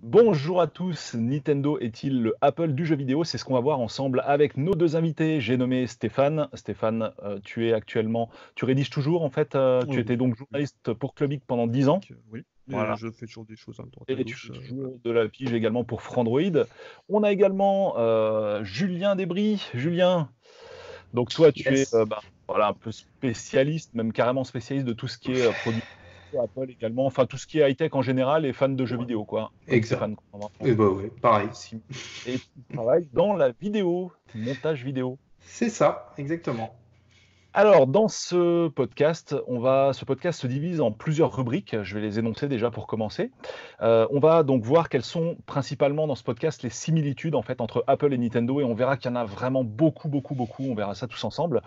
Bonjour à tous, Nintendo est-il le Apple du jeu vidéo? C'est ce qu'on va voir ensemble avec nos deux invités. J'ai nommé Stéphane. Stéphane, tu rédiges toujours en fait, tu Oui, étais donc oui. journaliste pour Clubic pendant 10 ans. Oui. Et Voilà. je fais toujours des choses à droite à Et tu gauche. fais Voilà. toujours de la pige également pour Frandroid. On a également Julien Desbris. Julien, donc toi tu es Yes. voilà, un peu spécialiste, même carrément spécialiste de tout ce qui est produit Apple également, enfin tout ce qui est high-tech en général et fan de jeux Ouais. vidéo, quoi, comme Exact. Stéphane. Quoi, vraiment. Et bah ouais, pareil. Et tu travailles dans la vidéo, montage vidéo. C'est ça, exactement. Alors, dans ce podcast se divise en plusieurs rubriques. Je vais les énoncer déjà pour commencer. On va donc voir quelles sont principalement dans ce podcast les similitudes en fait entre Apple et Nintendo, et on verra qu'il y en a vraiment beaucoup, beaucoup, beaucoup. On verra ça tous ensemble.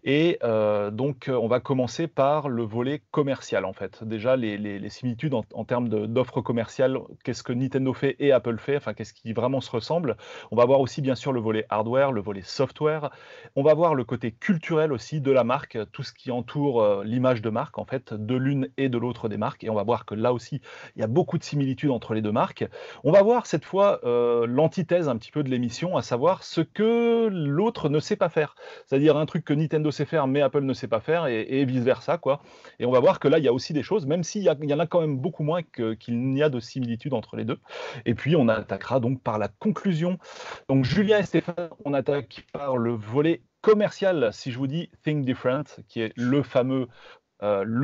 Et on va commencer par le volet commercial, en fait. Déjà, les similitudes en termes d'offres commerciales, qu'est-ce que Nintendo fait et Apple fait, enfin, qu'est-ce qui vraiment se ressemble. On va voir aussi, bien sûr, le volet hardware, le volet software. On va voir le côté culturel aussi de la marque, tout ce qui entoure l'image de marque, en fait, de l'une et de l'autre des marques. Et on va voir que là aussi, il y a beaucoup de similitudes entre les deux marques. On va voir cette fois l'antithèse un petit peu de l'émission, à savoir ce que l'autre ne sait pas faire. C'est-à-dire un truc que Nintendo sait faire, mais Apple ne sait pas faire, et vice-versa, quoi. Et on va voir que là, il y a aussi des choses, même il y en a quand même beaucoup moins qu'il n'y a de similitudes entre les deux. Et puis, on attaquera donc par la conclusion. Donc, Julien et Stéphane, on attaque par le volet commercial, si je vous dis Think Different, qui est la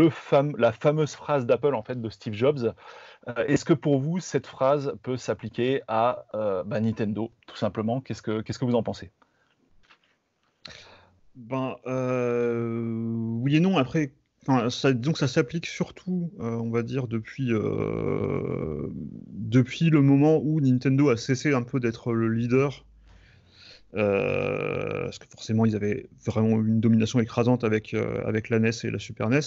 fameuse phrase d'Apple, en fait, de Steve Jobs. Est-ce que pour vous, cette phrase peut s'appliquer à Nintendo, tout simplement? Qu'est-ce que vous en pensez? Oui et non. Après, disons que ça s'applique surtout, on va dire, depuis le moment où Nintendo a cessé un peu d'être le leader. Parce que forcément, ils avaient vraiment une domination écrasante avec la NES et la Super NES.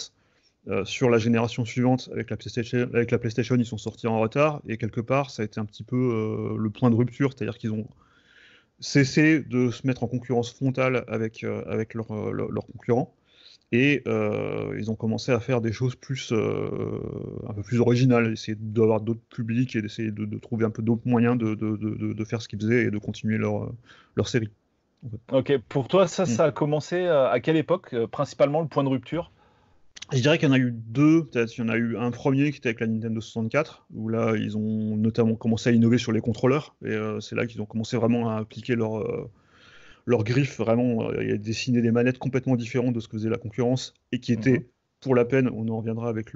Sur la génération suivante, avec la PlayStation, ils sont sortis en retard, et quelque part, ça a été un petit peu le point de rupture, c'est-à-dire qu'ils ont cessé de se mettre en concurrence frontale avec leurs concurrents, et ils ont commencé à faire des choses un peu plus originales, essayer d'avoir d'autres publics et d'essayer de trouver un peu d'autres moyens de faire ce qu'ils faisaient et de continuer leur série. En fait. Ok, pour toi, ça a commencé à quelle époque, principalement le point de rupture? Je dirais qu'il y en a eu deux, peut-être. Il y en a eu un premier qui était avec la Nintendo 64, où là, ils ont notamment commencé à innover sur les contrôleurs, et c'est là qu'ils ont commencé vraiment à appliquer leur griffe, vraiment, et à dessiner des manettes complètement différentes de ce que faisait la concurrence, et qui étaient, pour la peine, on en reviendra avec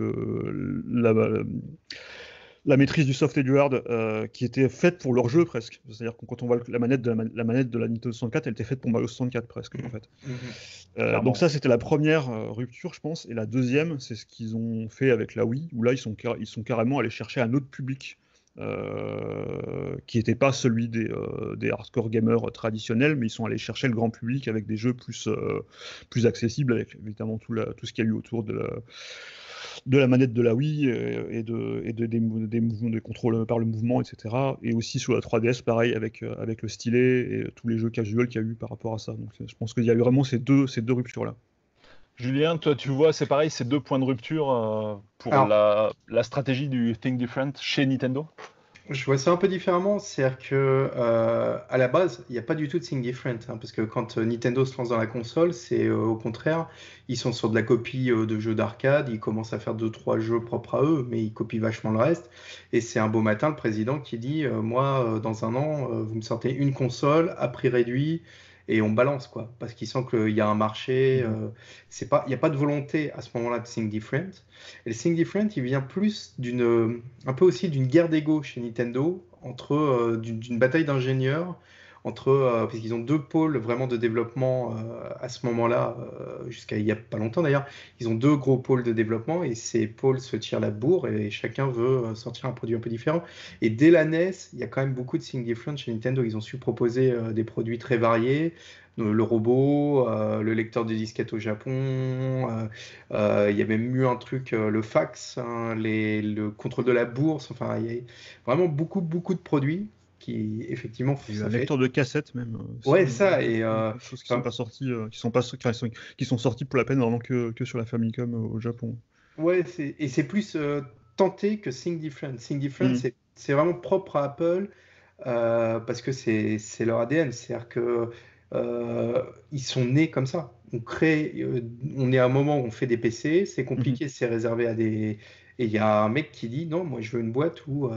la maîtrise du soft et du hard, qui était faite pour leur jeu presque. C'est-à-dire que quand on voit la manette de la Nintendo 64, elle était faite pour Mario 64 presque, en fait. Donc ça, c'était la première rupture, je pense. Et la deuxième, c'est ce qu'ils ont fait avec la Wii, où là, ils sont carrément allés chercher un autre public, qui n'était pas celui des hardcore gamers traditionnels, mais ils sont allés chercher le grand public avec des jeux plus accessibles, avec évidemment tout ce qu'il y a eu autour de la manette de la Wii, et des mouvements de contrôle par le mouvement, etc. Et aussi sur la 3DS, pareil, avec le stylet et tous les jeux casual qu'il y a eu par rapport à ça. Donc je pense qu'il y a eu vraiment ces deux ruptures-là. Julien, toi, tu vois, c'est pareil, ces deux points de rupture pour Alors, la stratégie du Think Different chez Nintendo? je vois ça un peu différemment. C'est-à-dire que à la base, il n'y a pas du tout de Think Different, hein, parce que quand Nintendo se lance dans la console, c'est au contraire, ils sont sur de la copie de jeux d'arcade, ils commencent à faire 2-3 jeux propres à eux, mais ils copient vachement le reste. Et c'est un beau matin le président qui dit moi, dans un an, vous me sortez une console à prix réduit. Et on balance, quoi, parce qu'ils sentent qu'il y a un marché. Il n'y a pas de volonté à ce moment-là de Think Different. Et le Think Different, il vient plus un peu aussi d'une guerre d'ego chez Nintendo, d'une bataille d'ingénieurs, parce qu'ils ont deux pôles vraiment de développement à ce moment-là, jusqu'à il n'y a pas longtemps d'ailleurs. Ils ont deux gros pôles de développement, et ces pôles se tirent la bourre, et chacun veut sortir un produit un peu différent. Et dès la NES, il y a quand même beaucoup de Think Different chez Nintendo. Ils ont su proposer des produits très variés. Le robot, le lecteur de disquettes au Japon, il y a même eu un truc, le fax, hein, le contrôle de la bourse, enfin, il y a vraiment beaucoup, beaucoup de produits qui, effectivement, Il y a eu ça un fait... lecteur de cassette même aussi, Ouais, ça, et... des choses qui sont pas sorties, qui sont sorties pour la peine vraiment que sur la Famicom au Japon. Ouais, et c'est plus tenté que Think Different. Think Different, c'est c'est vraiment propre à Apple parce que c'est leur ADN. C'est-à-dire que ils sont nés comme ça. On est à un moment où on fait des PC, c'est compliqué, c'est réservé à des. Et il y a un mec qui dit non, moi je veux une boîte où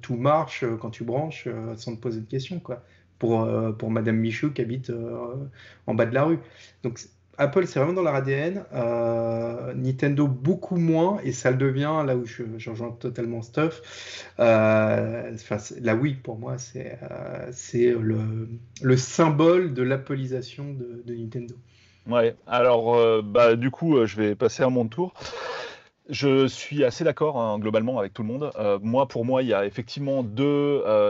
tout marche quand tu branches sans te poser de questions, quoi. Pour Madame Michou qui habite en bas de la rue. Donc Apple, c'est vraiment dans leur ADN. Nintendo, beaucoup moins, et ça le devient là où je rejoins totalement Stuff. La Wii, pour moi, c'est le symbole de l'appelisation de Nintendo. Ouais, alors du coup, je vais passer à mon tour. Je suis assez d'accord hein, globalement avec tout le monde. Pour moi, il y a effectivement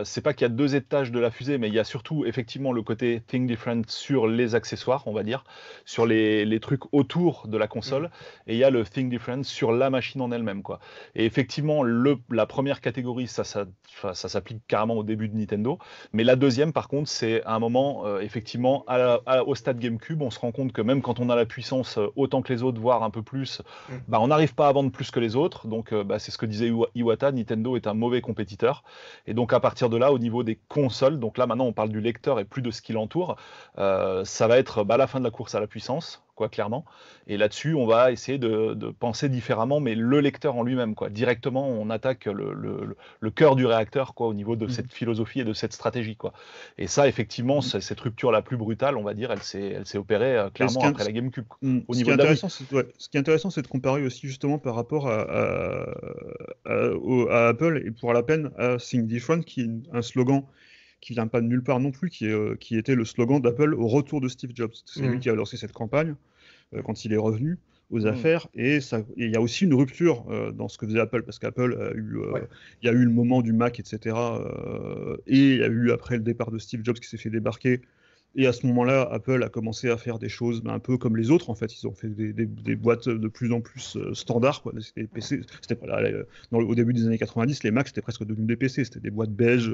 c'est pas qu'il y a deux étages de la fusée, mais il y a surtout effectivement le côté think different sur les accessoires, on va dire, sur les trucs autour de la console, et il y a le think different sur la machine en elle-même, quoi. Et effectivement, la première catégorie, ça s'applique carrément au début de Nintendo, mais la deuxième, par contre, c'est à un moment, effectivement, au stade GameCube, on se rend compte que même quand on a la puissance autant que les autres, voire un peu plus, on n'arrive pas à vendre plus que les autres, donc c'est ce que disait Iwata, Nintendo est un mauvais compétiteur, et donc à partir de là, au niveau des consoles, donc là maintenant on parle du lecteur et plus de ce qui l'entoure, ça va être la fin de la course à la puissance, quoi, clairement, et là-dessus on va essayer de penser différemment, mais le lecteur en lui-même, quoi, directement on attaque le cœur du réacteur, quoi, au niveau de cette philosophie et de cette stratégie, quoi. Et ça effectivement, cette rupture la plus brutale, on va dire, elle s'est opérée clairement après la GameCube, au niveau de la Wii. Ce qui est intéressant, c'est de comparer aussi justement par rapport à Apple et pour la peine à Think Different, qui est un slogan qui vient pas de nulle part non plus, qui était le slogan d'Apple au retour de Steve Jobs. C'est lui qui a lancé cette campagne quand il est revenu aux affaires, et il y a aussi une rupture dans ce que faisait Apple, parce qu'Apple il y a eu le moment du Mac, etc. Et il y a eu après le départ de Steve Jobs qui s'est fait débarquer. Et à ce moment-là, Apple a commencé à faire des choses un peu comme les autres. En fait, ils ont fait des boîtes de plus en plus standards, quoi. C'était des PC. Au début des années 90, les Macs c'était presque devenu des PC. C'était des boîtes beige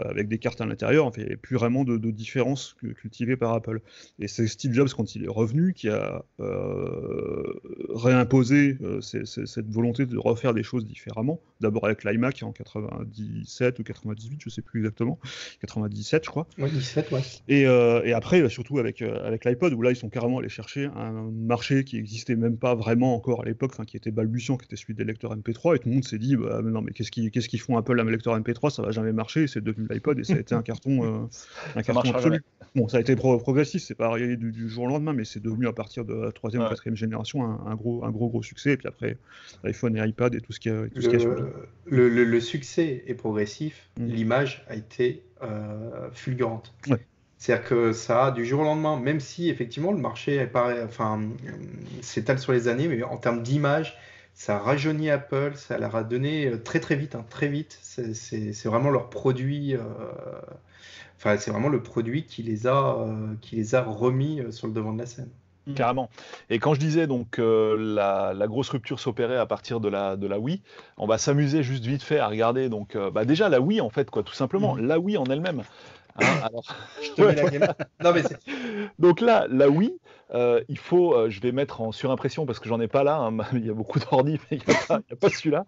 avec des cartes à l'intérieur. Enfin, il n'y avait plus vraiment de différence cultivée par Apple. Et c'est Steve Jobs, quand il est revenu, qui a réimposé cette volonté de refaire des choses différemment. D'abord avec l'iMac en 97 ou 98, je ne sais plus exactement. 97, je crois. Ouais, 17, ouais. Et après, surtout avec l'iPod, où là, ils sont carrément allés chercher un marché qui n'existait même pas vraiment encore à l'époque, qui était balbutiant, qui était celui des lecteurs MP3, et tout le monde s'est dit, non, mais qu'est-ce qu'ils font Apple, un lecteur MP3, ça va jamais marcher, et c'est devenu l'iPod, et ça a été un carton absolu. Jamais. Bon, ça a été progressif, c'est pas arrivé du jour au lendemain, mais c'est devenu à partir de la 3e ou 4e génération un gros succès, et puis après, iPhone et iPad et tout ce qui a suivi. Le succès est progressif, l'image a été fulgurante. Ouais. C'est-à-dire que ça, du jour au lendemain, même si effectivement le marché s'étale sur les années, mais en termes d'image, ça a rajeuni Apple, ça leur a donné très très vite, très vite. C'est vraiment leur produit, c'est vraiment le produit qui les a remis sur le devant de la scène. Carrément. Et quand je disais donc la grosse rupture s'opérait à partir de la Wii, on va s'amuser juste vite fait à regarder donc déjà la Wii en fait, quoi, tout simplement, la Wii en elle-même. Alors... Je te mets la game. Non, mais donc là, la Wii, il faut, je vais mettre en surimpression parce que j'en ai pas là, il y a beaucoup d'ordi, mais il n'y a pas celui-là.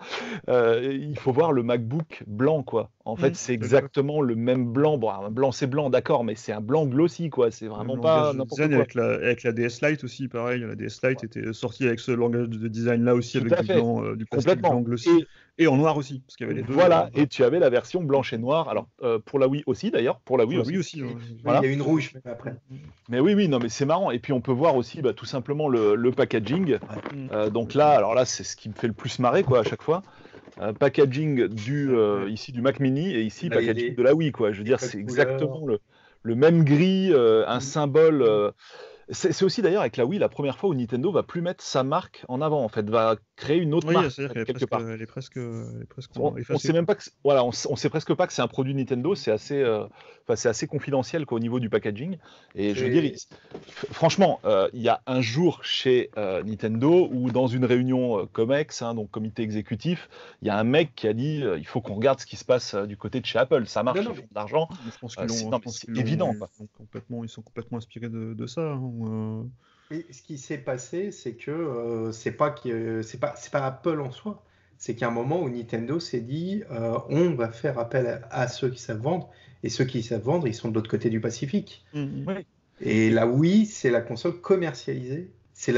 Il faut voir le MacBook blanc, quoi. En fait, c'est exactement le même blanc. Bon, un blanc, c'est blanc, d'accord, mais c'est un blanc glossy, quoi. C'est vraiment pas n'importe quoi. Avec la DS Lite aussi, pareil. La DS Lite était sortie avec ce langage de design-là aussi, Tout avec du plastique blanc glossy. Et en noir aussi, parce qu'il y avait les deux. Voilà, et tu avais la version blanche et noire. Alors, pour la Wii aussi, d'ailleurs. Pour la Wii aussi. Voilà. Il y a une rouge après. Mais oui, non, mais c'est marrant. Et puis, on peut voir aussi tout simplement le packaging. Donc là, c'est ce qui me fait le plus marrer, quoi, à chaque fois. Packaging ici du Mac Mini et ici packaging de la Wii, quoi. Je veux dire, c'est exactement le même gris, un symbole. C'est aussi d'ailleurs avec la Wii la première fois où Nintendo va plus mettre sa marque en avant, en fait, va créer une autre marque quelque part. Elle est presque on sait même pas que on sait presque pas que c'est un produit Nintendo, c'est assez confidentiel, quoi, au niveau du packaging. Et je veux dire, franchement, il y a un jour chez Nintendo où dans une réunion COMEX, donc comité exécutif, il y a un mec qui a dit il faut qu'on regarde ce qui se passe du côté de chez Apple, ça marche, ils font de l'argent. C'est évident. Ils sont complètement inspirés de ça. Et ce qui s'est passé, c'est que c'est pas Apple en soi, c'est qu'à un moment où Nintendo s'est dit on va faire appel à ceux qui savent vendre, et ceux qui savent vendre, ils sont de l'autre côté du Pacifique. Oui. Et la Wii, c'est la console commercialisée. C'est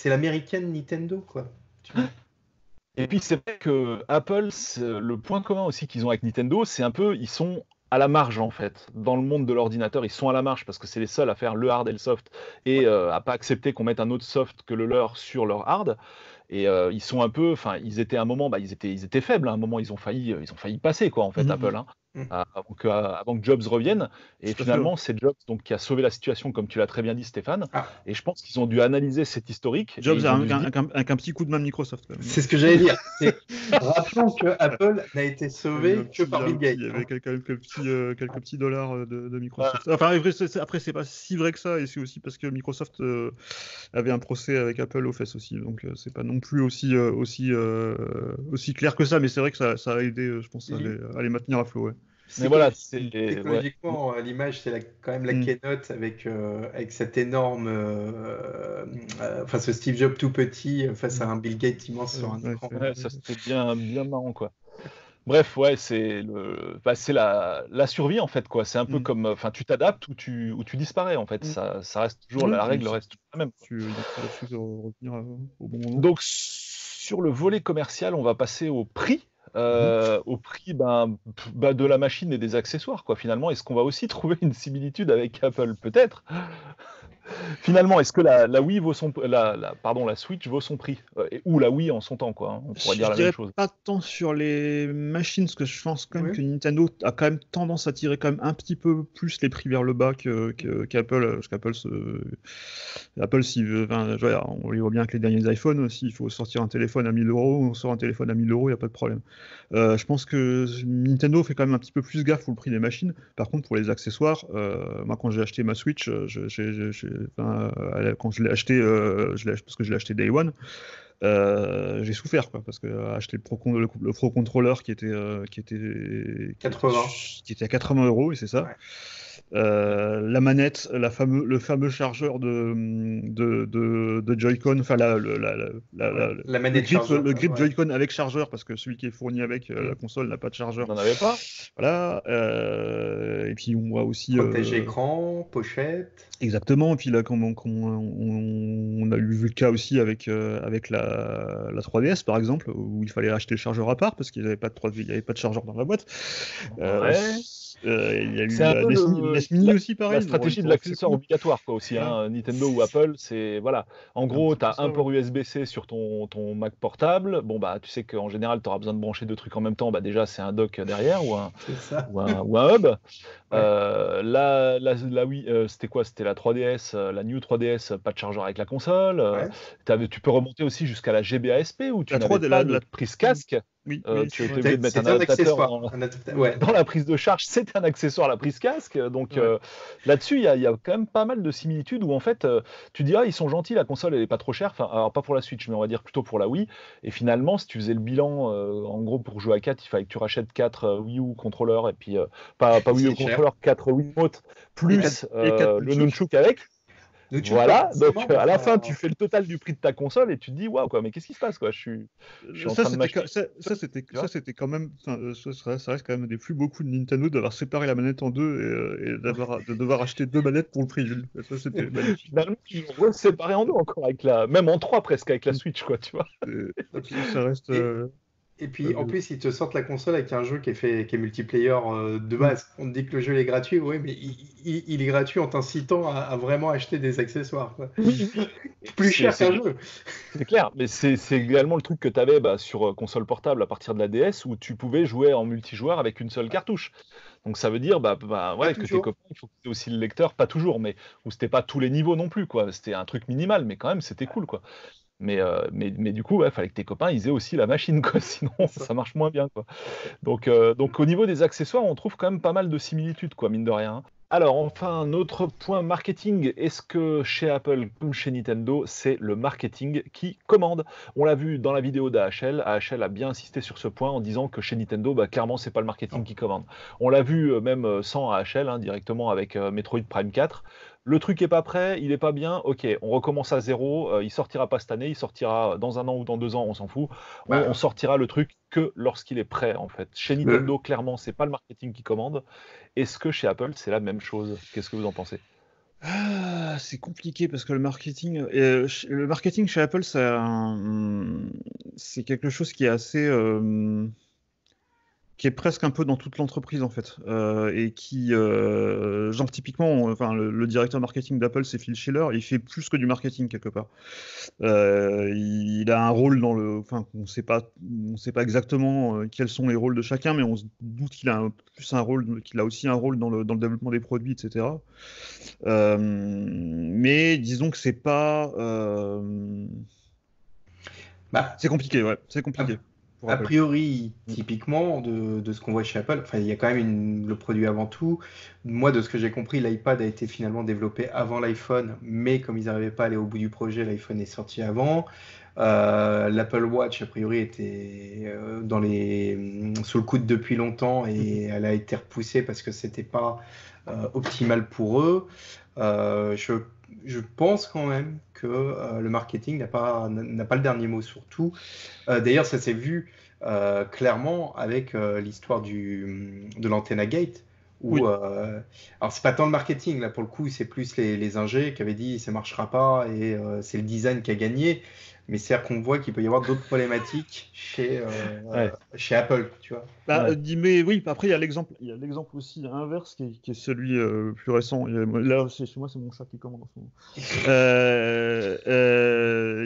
l'américaine Nintendo, quoi. Tu vois. Et puis c'est vrai que Apple, le point commun aussi qu'ils ont avec Nintendo, c'est un peu, ils sont à la marge en fait. Dans le monde de l'ordinateur, ils sont à la marge parce que c'est les seuls à faire le hard et le soft et à pas accepter qu'on mette un autre soft que le leur sur leur hard. Et ils sont un peu, enfin, ils étaient à un moment, ils étaient faibles. À un moment, ils ont failli passer quoi en fait, Apple, hein, avant que Jobs revienne. Et finalement, c'est Jobs donc qui a sauvé la situation, comme tu l'as très bien dit, Stéphane. Et je pense qu'ils ont dû analyser cet historique. Jobs avec un petit coup de main de Microsoft. C'est ce que j'allais dire. Rappelons que Apple n'a été sauvé que par Bill Gates. Il y avait quelques petits dollars de Microsoft. Enfin, après, c'est pas si vrai que ça, et c'est aussi parce que Microsoft avait un procès avec Apple aux fesses aussi, donc c'est pas non plus aussi clair que ça, mais c'est vrai que ça a aidé, je pense, à les maintenir à flot. Ouais. Mais voilà, psychologiquement, l'image, c'est quand même la keynote avec cette énorme, ce Steve Jobs tout petit face à un Bill Gates immense sur un écran. Ça c'était bien marrant quoi. Bref, ouais, c'est la survie en fait quoi. C'est un peu comme, enfin, tu t'adaptes ou tu disparais en fait. Ça reste toujours la règle reste toujours la même. Tu revenir au bon moment. Donc sur le volet commercial, on va passer au prix. Au prix de la machine et des accessoires quoi. Finalement, est-ce qu'on va aussi trouver une similitude avec Apple? Peut-être. Finalement, est-ce que la Wii vaut la Switch vaut son prix ou la Wii en son temps quoi, hein, on pourrait dire la même chose. Pas tant sur les machines, parce que je pense quand même que Nintendo a quand même tendance à tirer quand même un petit peu plus les prix vers le bas qu'Apple, parce qu'Apple s'il veut, on les voit bien avec les derniers iPhones, s'il faut sortir un téléphone à 1000 €, on sort un téléphone à 1000 €, il n'y a pas de problème. Je pense que Nintendo fait quand même un petit peu plus gaffe pour le prix des machines. Par contre, pour les accessoires, moi quand j'ai acheté ma Switch, quand je l'ai acheté, parce que je l'ai acheté Day One, j'ai souffert quoi, parce que acheter le Pro Controller qui était à 80 €, et c'est ça. La manette, le fameux chargeur de Joy-Con, enfin la manette le grip Joy-Con avec chargeur, parce que celui qui est fourni avec la console n'a pas de chargeur. On n'en avait pas. Voilà. Et puis on voit aussi protège écran, pochette. Exactement. Et puis là, on a vu le cas aussi avec la 3DS par exemple, où il fallait acheter le chargeur à part parce qu'il n'y avait pas de chargeur dans la boîte. Il y a eu la NES Mini aussi, pareil. La stratégie de l'accessoire obligatoire, quoi, aussi. Hein, Nintendo ou Apple, c'est voilà. En gros, tu as un port USB-C sur ton Mac portable. Bon, tu sais qu'en général, tu auras besoin de brancher deux trucs en même temps. Déjà, c'est un dock derrière ou un hub. La Wii, c'était quoi? C'était la 3DS, la New 3DS, pas de chargeur avec la console. Tu peux remonter aussi jusqu'à la GBASP où tu n'avais pas de prise casque. Tu étais obligé de mettre un adaptateur dans la prise de charge. C'était un accessoire, la prise casque. Donc là-dessus, il y a quand même pas mal de similitudes où en fait, tu dis ils sont gentils, la console elle est pas trop chère. Enfin, alors pas pour la Switch, mais on va dire plutôt pour la Wii. Et finalement, si tu faisais le bilan, en gros pour jouer à 4, il fallait que tu rachètes 4 Wii U contrôleurs et puis pas Wii U contrôleurs, 4 Wii Remote plus le Nunchuk avec. Voilà, donc à la fin, tu fais le total du prix de ta console et tu te dis waouh quoi, mais qu'est-ce qui se passe quoi? Je suis en train de m'acheter. Ça c'était quand même, ça reste quand même des plus beaucoup de Nintendo d'avoir séparé la manette en deux et de devoir acheter deux manettes pour le prix. Ça c'était magnifique. Finalement, ils vont séparer en deux encore même en trois presque avec la Switch quoi, tu vois. Ça reste. Et puis en plus, ils te sortent la console avec un jeu qui est multiplayer de base. On te dit que le jeu est gratuit, oui, mais il est gratuit en t'incitant à vraiment acheter des accessoires. Quoi. Plus cher qu'un jeu. C'est clair, mais c'est également le truc que tu avais sur console portable à partir de la DS où tu pouvais jouer en multijoueur avec une seule cartouche. Donc ça veut dire que tes copains, il faut que tu aies aussi le lecteur, pas toujours, mais où c'était pas tous les niveaux non plus, quoi. C'était un truc minimal, mais quand même c'était cool, quoi. Mais du coup, fallait que tes copains ils aient aussi la machine, quoi. Sinon ça marche moins bien, quoi. Donc au niveau des accessoires, on trouve quand même pas mal de similitudes, quoi, mine de rien. Hein. Alors enfin, un autre point marketing, est-ce que chez Apple comme chez Nintendo, c'est le marketing qui commande? On l'a vu dans la vidéo d'AHL, AHL a bien insisté sur ce point en disant que chez Nintendo, clairement, c'est pas le marketing qui commande. On l'a vu même sans AHL, directement avec Metroid Prime 4, le truc est pas prêt, il est pas bien, ok, on recommence à zéro, il sortira pas cette année, il sortira dans 1 an ou dans 2 ans, on s'en fout. On sortira le truc que lorsqu'il est prêt, en fait. Chez Nintendo, clairement, c'est pas le marketing qui commande. Est-ce que chez Apple, c'est la même chose? Qu'est-ce que vous en pensez? C'est compliqué parce que le marketing chez Apple, c'est quelque chose qui est assez, qui est presque un peu dans toute l'entreprise en fait, et qui, genre typiquement, enfin le directeur marketing d'Apple, c'est Phil Schiller, il fait plus que du marketing quelque part. Il a un rôle enfin on sait pas exactement quels sont les rôles de chacun, mais on se doute qu'il a aussi un rôle dans le développement des produits, etc. Mais disons que c'est pas, c'est compliqué, ouais, c'est compliqué. A priori, typiquement, de ce qu'on voit chez Apple, il y a quand même le produit avant tout. Moi, de ce que j'ai compris, l'iPad a été finalement développé avant l'iPhone, mais comme ils n'arrivaient pas à aller au bout du projet, l'iPhone est sorti avant. L'Apple Watch, a priori, était sous le coude depuis longtemps et elle a été repoussée parce que c'était pas optimal pour eux. Je pense quand même que le marketing n'a pas le dernier mot sur tout. D'ailleurs, ça s'est vu clairement avec l'histoire de l'Antenna Gate. Où, alors, c'est pas tant le marketing, là, pour le coup, c'est plus les ingés qui avaient dit ça marchera pas et c'est le design qui a gagné. Mais c'est-à-dire qu'on voit qu'il peut y avoir d'autres problématiques chez Apple, tu vois. Mais oui, après il y a l'exemple aussi inverse qui est celui plus récent. Là, chez moi, c'est mon chat qui commande en ce moment.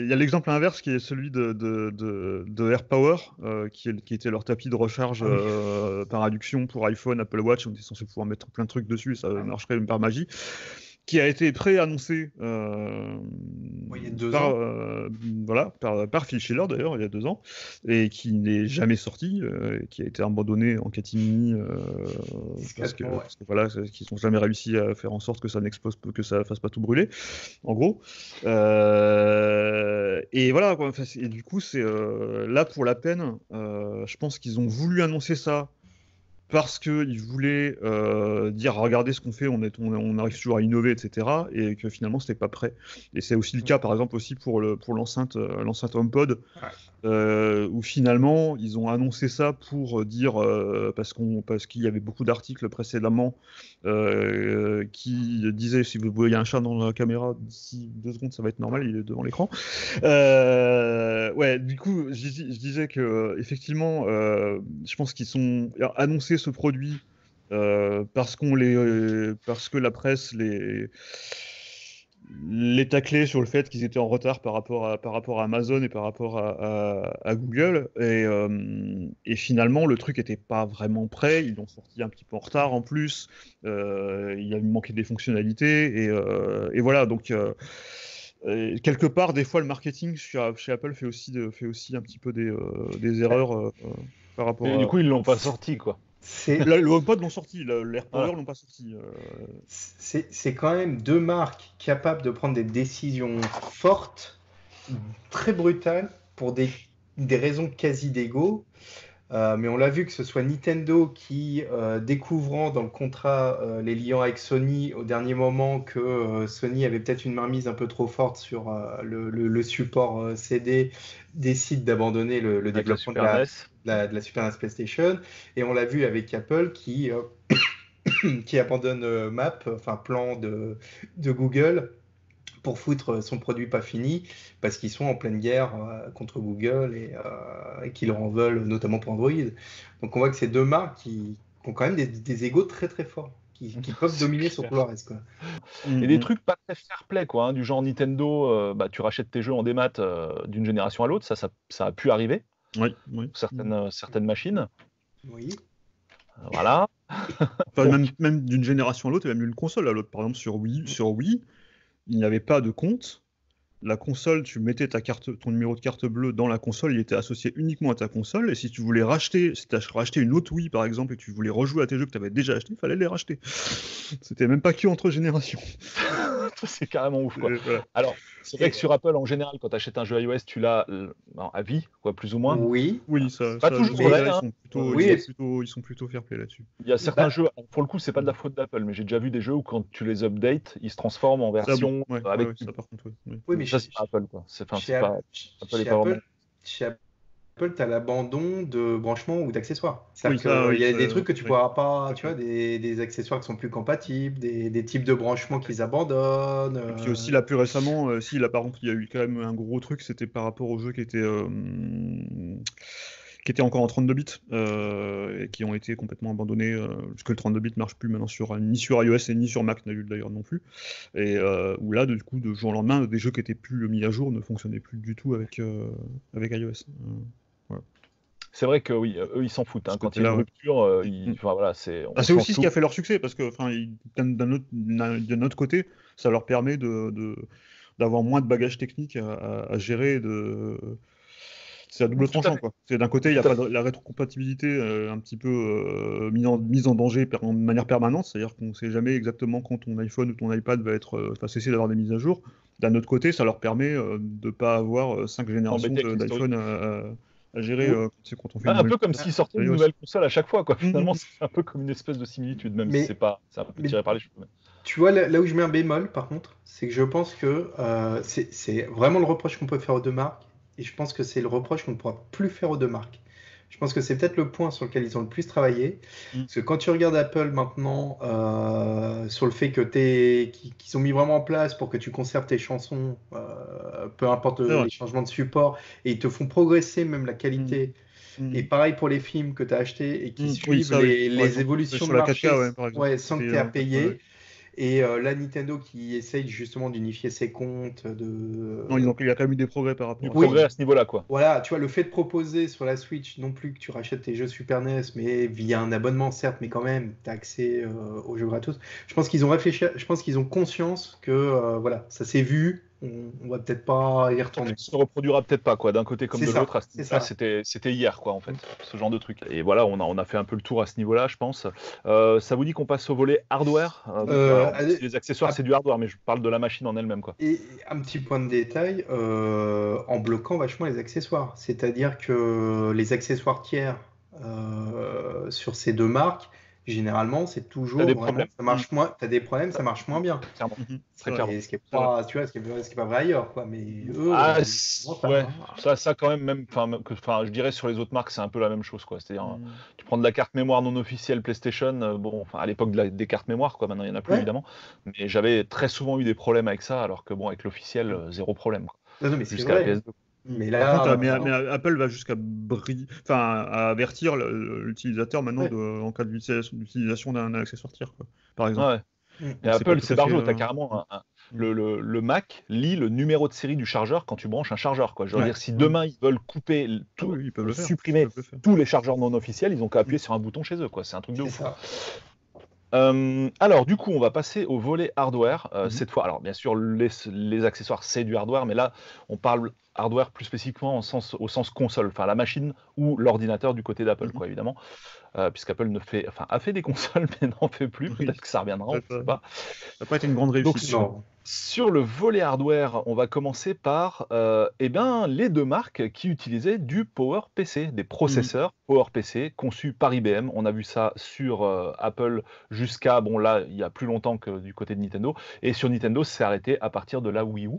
Il y a l'exemple inverse qui est celui de AirPower, qui était leur tapis de recharge par adduction pour iPhone, Apple Watch. On était censé pouvoir mettre plein de trucs dessus, et ça marcherait par magie. Qui a été pré-annoncé il y a 2 ans. Par Phil Schiller d'ailleurs il y a 2 ans, et qui n'est jamais sorti, qui a été abandonné en catimini parce que voilà, qu'ils n'ont jamais réussi à faire en sorte que ça n'explose, que ça fasse pas tout brûler, en gros. Et voilà quoi, et du coup c'est là pour la peine, je pense qu'ils ont voulu annoncer ça parce qu'ils voulaient dire regardez ce qu'on fait, on arrive toujours à innover, etc. Et que finalement c'était pas prêt. Et c'est aussi le cas par exemple aussi pour l'enceinte HomePod, où finalement ils ont annoncé ça pour dire parce qu'il y avait beaucoup d'articles précédemment qui disaient si vous voyez un chat dans la caméra d'ici 2 secondes ça va être normal, il est devant l'écran. Du coup je disais que effectivement je pense qu'ils sont annoncé ce produit parce que la presse les taclait sur le fait qu'ils étaient en retard par rapport à Amazon et par rapport à Google, et finalement le truc était pas vraiment prêt, ils l'ont sorti un petit peu en retard en plus, il a manqué des fonctionnalités, et voilà, donc quelque part des fois le marketing chez Apple fait aussi un petit peu des erreurs par rapport et du coup ils l'ont pas sorti quoi. Le HomePod l'ont sorti, l'AirPower l'ont pas sorti. C'est quand même 2 marques capables de prendre des décisions fortes, très brutales, pour des raisons quasi d'ego. Mais on l'a vu que ce soit Nintendo qui, découvrant dans le contrat les liens avec Sony au dernier moment que Sony avait peut-être une mainmise un peu trop forte sur le support CD, décide d'abandonner le développement de la Super NES PlayStation. Et on l'a vu avec Apple qui abandonne plan de Google pour foutre son produit pas fini, parce qu'ils sont en pleine guerre contre Google et qui leur en veulent, notamment pour Android. Donc on voit que c'est 2 marques qui ont quand même des égos très très forts, qui peuvent dominer sur tout le reste, quoi. Et des trucs pas très fair-play, quoi, du genre Nintendo, tu rachètes tes jeux en démat d'une génération à l'autre, ça a pu arriver. Oui. Certaines machines. Oui. Voilà. Même d'une génération à l'autre, et même d'une console à l'autre. Par exemple, sur Wii, il n'y avait pas de compte. La console, tu mettais ton numéro de carte bleue dans la console, il était associé uniquement à ta console. Et si tu voulais racheter une autre Wii par exemple, et que tu voulais rejouer à tes jeux que tu avais déjà achetés, il fallait les racheter. C'était même pas que entre générations. C'est carrément ouf, quoi. Voilà. Alors, c'est vrai que sur Apple, en général, quand tu achètes un jeu iOS, tu l'as à vie, quoi, plus ou moins. Oui. Ça, Pas ça, toujours je vrai, dirais, hein. ils sont plutôt fair play là-dessus. Il y a certains jeux, pour le coup, c'est pas de la faute d'Apple, mais j'ai déjà vu des jeux où quand tu les updates, ils se transforment en version avec. Ça, par contre, oui. Oui, mais Ça, c'est pas Apple, quoi. Chez Apple est pas vraiment. Chez Apple, tu as l'abandon de branchements ou d'accessoires. Oui, C'est-à-dire qu'il y a des trucs que tu oui. pourras pas, tu vois, des accessoires qui sont plus compatibles, des types de branchements qu'ils abandonnent. Et puis aussi, là, plus récemment, là, par contre, il y a eu quand même un gros truc, c'était par rapport aux jeux qui étaient encore en 32 bits et qui ont été complètement abandonnés, puisque le 32 bits marche plus maintenant ni sur iOS et ni sur Mac d'ailleurs non plus. Et où là, du coup, de jour au lendemain, des jeux qui étaient plus mis à jour ne fonctionnaient plus du tout avec iOS. Voilà. C'est vrai que oui, eux ils s'en foutent. Hein. Quand il y a une rupture, voilà, c'est aussi ce qui a fait leur succès, parce que d'un autre côté, ça leur permet d'avoir moins de bagages techniques à gérer. C'est à double tranchant, quoi. C'est d'un côté, il y a pas la rétrocompatibilité un petit peu mise en danger de manière permanente, c'est-à-dire qu'on ne sait jamais exactement quand ton iPhone ou ton iPad va cesser d'avoir des mises à jour. D'un autre côté, ça leur permet de ne pas avoir 5 générations d'iPhone à gérer quand on fait un peu comme s'ils sortaient une nouvelle console à chaque fois, quoi. Finalement, c'est un peu comme une espèce de similitude, même si c'est un peu tiré par les cheveux. Tu vois, là où je mets un bémol, par contre, c'est que je pense que c'est vraiment le reproche qu'on peut faire aux deux marques, et je pense que c'est le reproche qu'on ne pourra plus faire aux deux marques. Je pense que c'est peut-être le point sur lequel ils ont le plus travaillé. Parce que quand tu regardes Apple maintenant, sur le fait qu'ils ont mis vraiment en place pour que tu conserves tes chansons, peu importe les changements de support, et ils te font progresser même la qualité. Et pareil pour les films que tu as achetés et qui suivent les évolutions de marché sans que tu aies à payer. Et là, Nintendo qui essaye justement d'unifier ses comptes. Non, il y a quand même eu des progrès par rapport à ce niveau-là, quoi. Voilà, tu vois, le fait de proposer sur la Switch non plus que tu rachètes tes jeux Super NES, mais via un abonnement, certes, mais quand même, tu as accès aux jeux gratos. Je pense qu'ils ont réfléchi, je pense qu'ils ont conscience que voilà, ça s'est vu. On va peut-être pas y retourner. Ça se reproduira peut-être pas, quoi, d'un côté comme de l'autre. C'était hier, quoi, en fait, ce genre de truc. Et voilà, on a fait un peu le tour à ce niveau-là, je pense. Ça vous dit qu'on passe au volet hardware les accessoires, c'est du hardware, mais je parle de la machine en elle-même, quoi. Et un petit point de détail, en bloquant vachement les accessoires. C'est-à-dire que les accessoires tiers sur ces deux marques, généralement, c'est toujours ça marche moins. T'as des problèmes, ça marche moins bien. Clairement. Très clairement. Ce qui est pas, tu vois, ce qui est pas vrai ailleurs, quoi. Mais eux, ça quand même, je dirais sur les autres marques, c'est un peu la même chose, quoi. C'est-à-dire, tu prends de la carte mémoire non officielle PlayStation, à l'époque des cartes mémoire, quoi. Maintenant, il y en a plus évidemment. Mais j'avais très souvent eu des problèmes avec ça, alors que bon, avec l'officiel, zéro problème. Quoi. Non, mais jusqu'à la PS2. Mais là, par contre, Apple va jusqu'à à avertir l'utilisateur maintenant en cas d'utilisation d'un accessoire tiers, quoi, par exemple. Et Apple, c'est barjot, t'as carrément le Mac lit le numéro de série du chargeur quand tu branches un chargeur, quoi. Je veux dire, si demain ils veulent couper ils peuvent supprimer tous les chargeurs non officiels, ils ont qu'à appuyer sur un bouton chez eux, quoi. C'est un truc de ouf. Alors du coup on va passer au volet hardware cette fois. Alors bien sûr les accessoires c'est du hardware, mais là on parle hardware plus spécifiquement au sens console, enfin la machine ou l'ordinateur du côté d'Apple, quoi, évidemment, puisqu'Apple a fait des consoles mais n'en fait plus. Peut-être que ça reviendra, on ne sait pas. Ça n'a pas été une grande réussite. Donc, sur le volet hardware, on va commencer par les deux marques qui utilisaient du PowerPC, des processeurs PowerPC conçus par IBM. On a vu ça sur Apple jusqu'à, là, il y a plus longtemps que du côté de Nintendo. Et sur Nintendo, c'est arrêté à partir de la Wii U.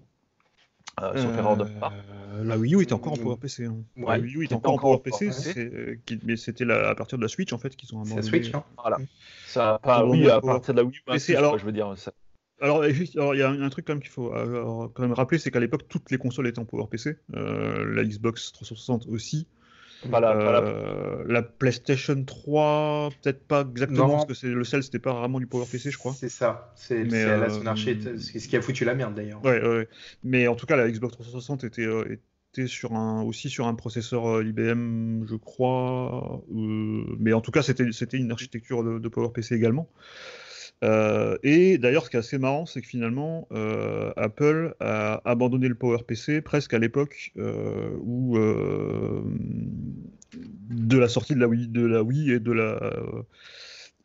Sauf erreur de ma part. La Wii U était encore en PowerPC. Hein. La Wii U était encore en PowerPC, mais c'était à partir de la Switch, en fait, qu'ils ont abandonné. C'est la Switch, hein. Voilà. Ça, à partir de la Wii U, PC, alors, je veux dire... Ça... Alors, il y a un truc quand même qu'il faut quand même rappeler, c'est qu'à l'époque, toutes les consoles étaient en PowerPC. La Xbox 360 aussi. La PlayStation 3, peut-être pas exactement, parce que c'était pas vraiment du PowerPC, je crois. C'est ça. C'est son archi, ce qui a foutu la merde, d'ailleurs. Ouais. Mais en tout cas, la Xbox 360 était aussi sur un processeur IBM, je crois. Mais en tout cas, c'était une architecture de PowerPC également. Et d'ailleurs, ce qui est assez marrant, c'est que finalement, Apple a abandonné le PowerPC presque à l'époque où de la sortie de la Wii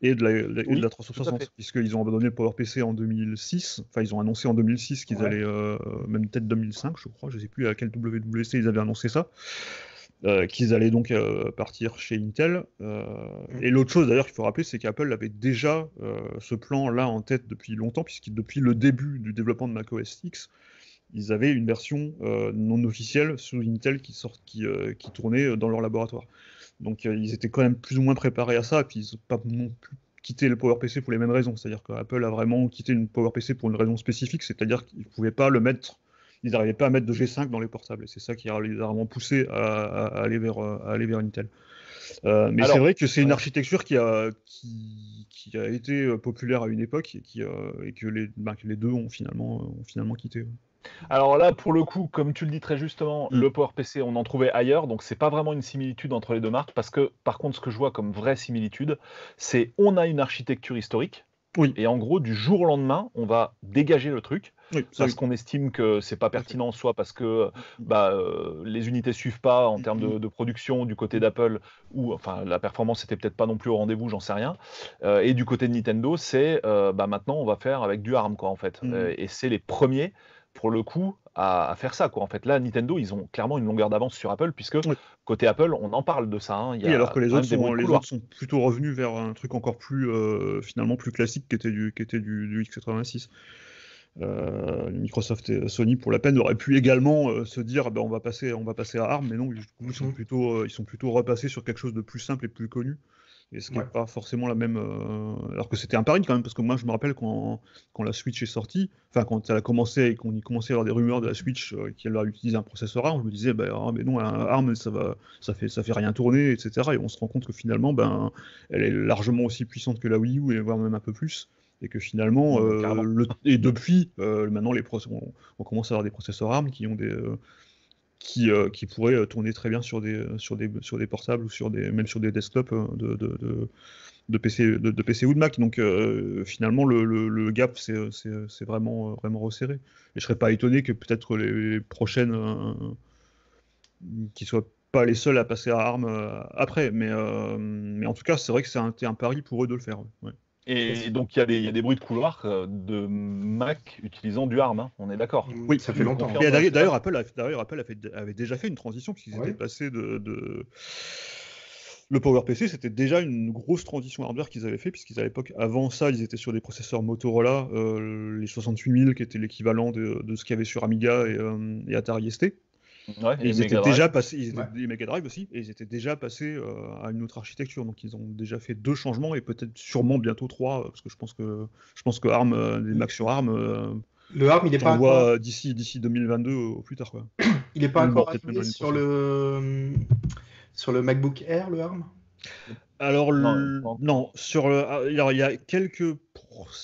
et et de Oui, la tout à 360, fait. puisqu'ils ont abandonné le PowerPC en 2006. Enfin, ils ont annoncé en 2006 qu'ils Ouais. allaient, même peut-être 2005, je crois, je sais plus à quel WWC ils avaient annoncé ça, qu'ils allaient donc partir chez Intel. Et l'autre chose d'ailleurs qu'il faut rappeler, c'est qu'Apple avait déjà ce plan-là en tête depuis longtemps, puisque depuis le début du développement de macOS X, ils avaient une version non officielle sous Intel qui tournait dans leur laboratoire. Donc ils étaient quand même plus ou moins préparés à ça, et puis ils n'ont pas non plus quitté le PowerPC pour les mêmes raisons. C'est-à-dire qu'Apple a vraiment quitté une PowerPC pour une raison spécifique, c'est-à-dire qu'ils ne pouvaient pas le mettre, ils n'arrivaient pas à mettre de G5 dans les portables, et c'est ça qui les a vraiment poussés à aller vers Intel. Mais c'est vrai que c'est une architecture qui a été populaire à une époque, et que les deux ont finalement quitté. Alors là, pour le coup, comme tu le dis très justement, le PowerPC, on en trouvait ailleurs, donc c'est pas vraiment une similitude entre les deux marques, parce que par contre, ce que je vois comme vraie similitude, c'est on a une architecture historique, Oui. et en gros, du jour au lendemain, on va dégager le truc, Oui, parce qu'on estime que c'est pas pertinent, soit parce que les unités suivent pas en termes de production du côté d'Apple, ou enfin la performance était peut-être pas non plus au rendez-vous, j'en sais rien. Et du côté de Nintendo, c'est maintenant on va faire avec du ARM quoi en fait. Et c'est les premiers pour le coup à faire ça quoi. En fait là Nintendo ils ont clairement une longueur d'avance sur Apple puisque côté Apple on en parle de ça. Hein. Il y a alors que les autres sont plutôt revenus vers un truc encore plus finalement plus classique qui était du x86. Microsoft et Sony pour la peine auraient pu également se dire on va passer à ARM, mais non, du coup, ils sont plutôt repassés sur quelque chose de plus simple et plus connu, et ce qui n'est pas forcément la même, alors que c'était un pari quand même, parce que moi je me rappelle quand la Switch est sortie, enfin quand elle a commencé et qu'on y commençait à avoir des rumeurs de la Switch qui allait utiliser un processeur ARM, je me disais mais non, un ARM ça fait rien tourner, etc. Et on se rend compte que finalement elle est largement aussi puissante que la Wii U, et voire même un peu plus. Et que finalement, et depuis, maintenant on commence à avoir des processeurs ARM qui ont qui pourraient tourner très bien sur des portables, ou même sur des desktops de PC ou de Mac. Donc finalement le gap c'est vraiment resserré. Et je serais pas étonné que peut-être les prochaines qui soient pas les seuls à passer à ARM après, mais en tout cas c'est vrai que c'est un pari pour eux de le faire. Ouais. Et donc il y a des bruits de couloir de Mac utilisant du ARM, hein, on est d'accord. Oui, ça fait longtemps. Et d'ailleurs, Apple avait déjà fait une transition, puisqu'ils étaient passés de... Le PowerPC, c'était déjà une grosse transition hardware qu'ils avaient fait, puisqu'ils à l'époque, avant ça, ils étaient sur des processeurs Motorola, les 68000, qui étaient l'équivalent de ce qu'il y avait sur Amiga et Atari ST. Ouais, et ils étaient déjà passés, les Mega Drive aussi, et ils étaient déjà passés à une autre architecture. Donc ils ont déjà fait 2 changements, et peut-être sûrement bientôt 3, parce que je pense que ARM, les Macs sur ARM, le ARM il est pas encore d'ici 2022 au plus tard quoi. Il n'est pas encore arrivé sur le MacBook Air, le ARM. Alors non, il y a quelques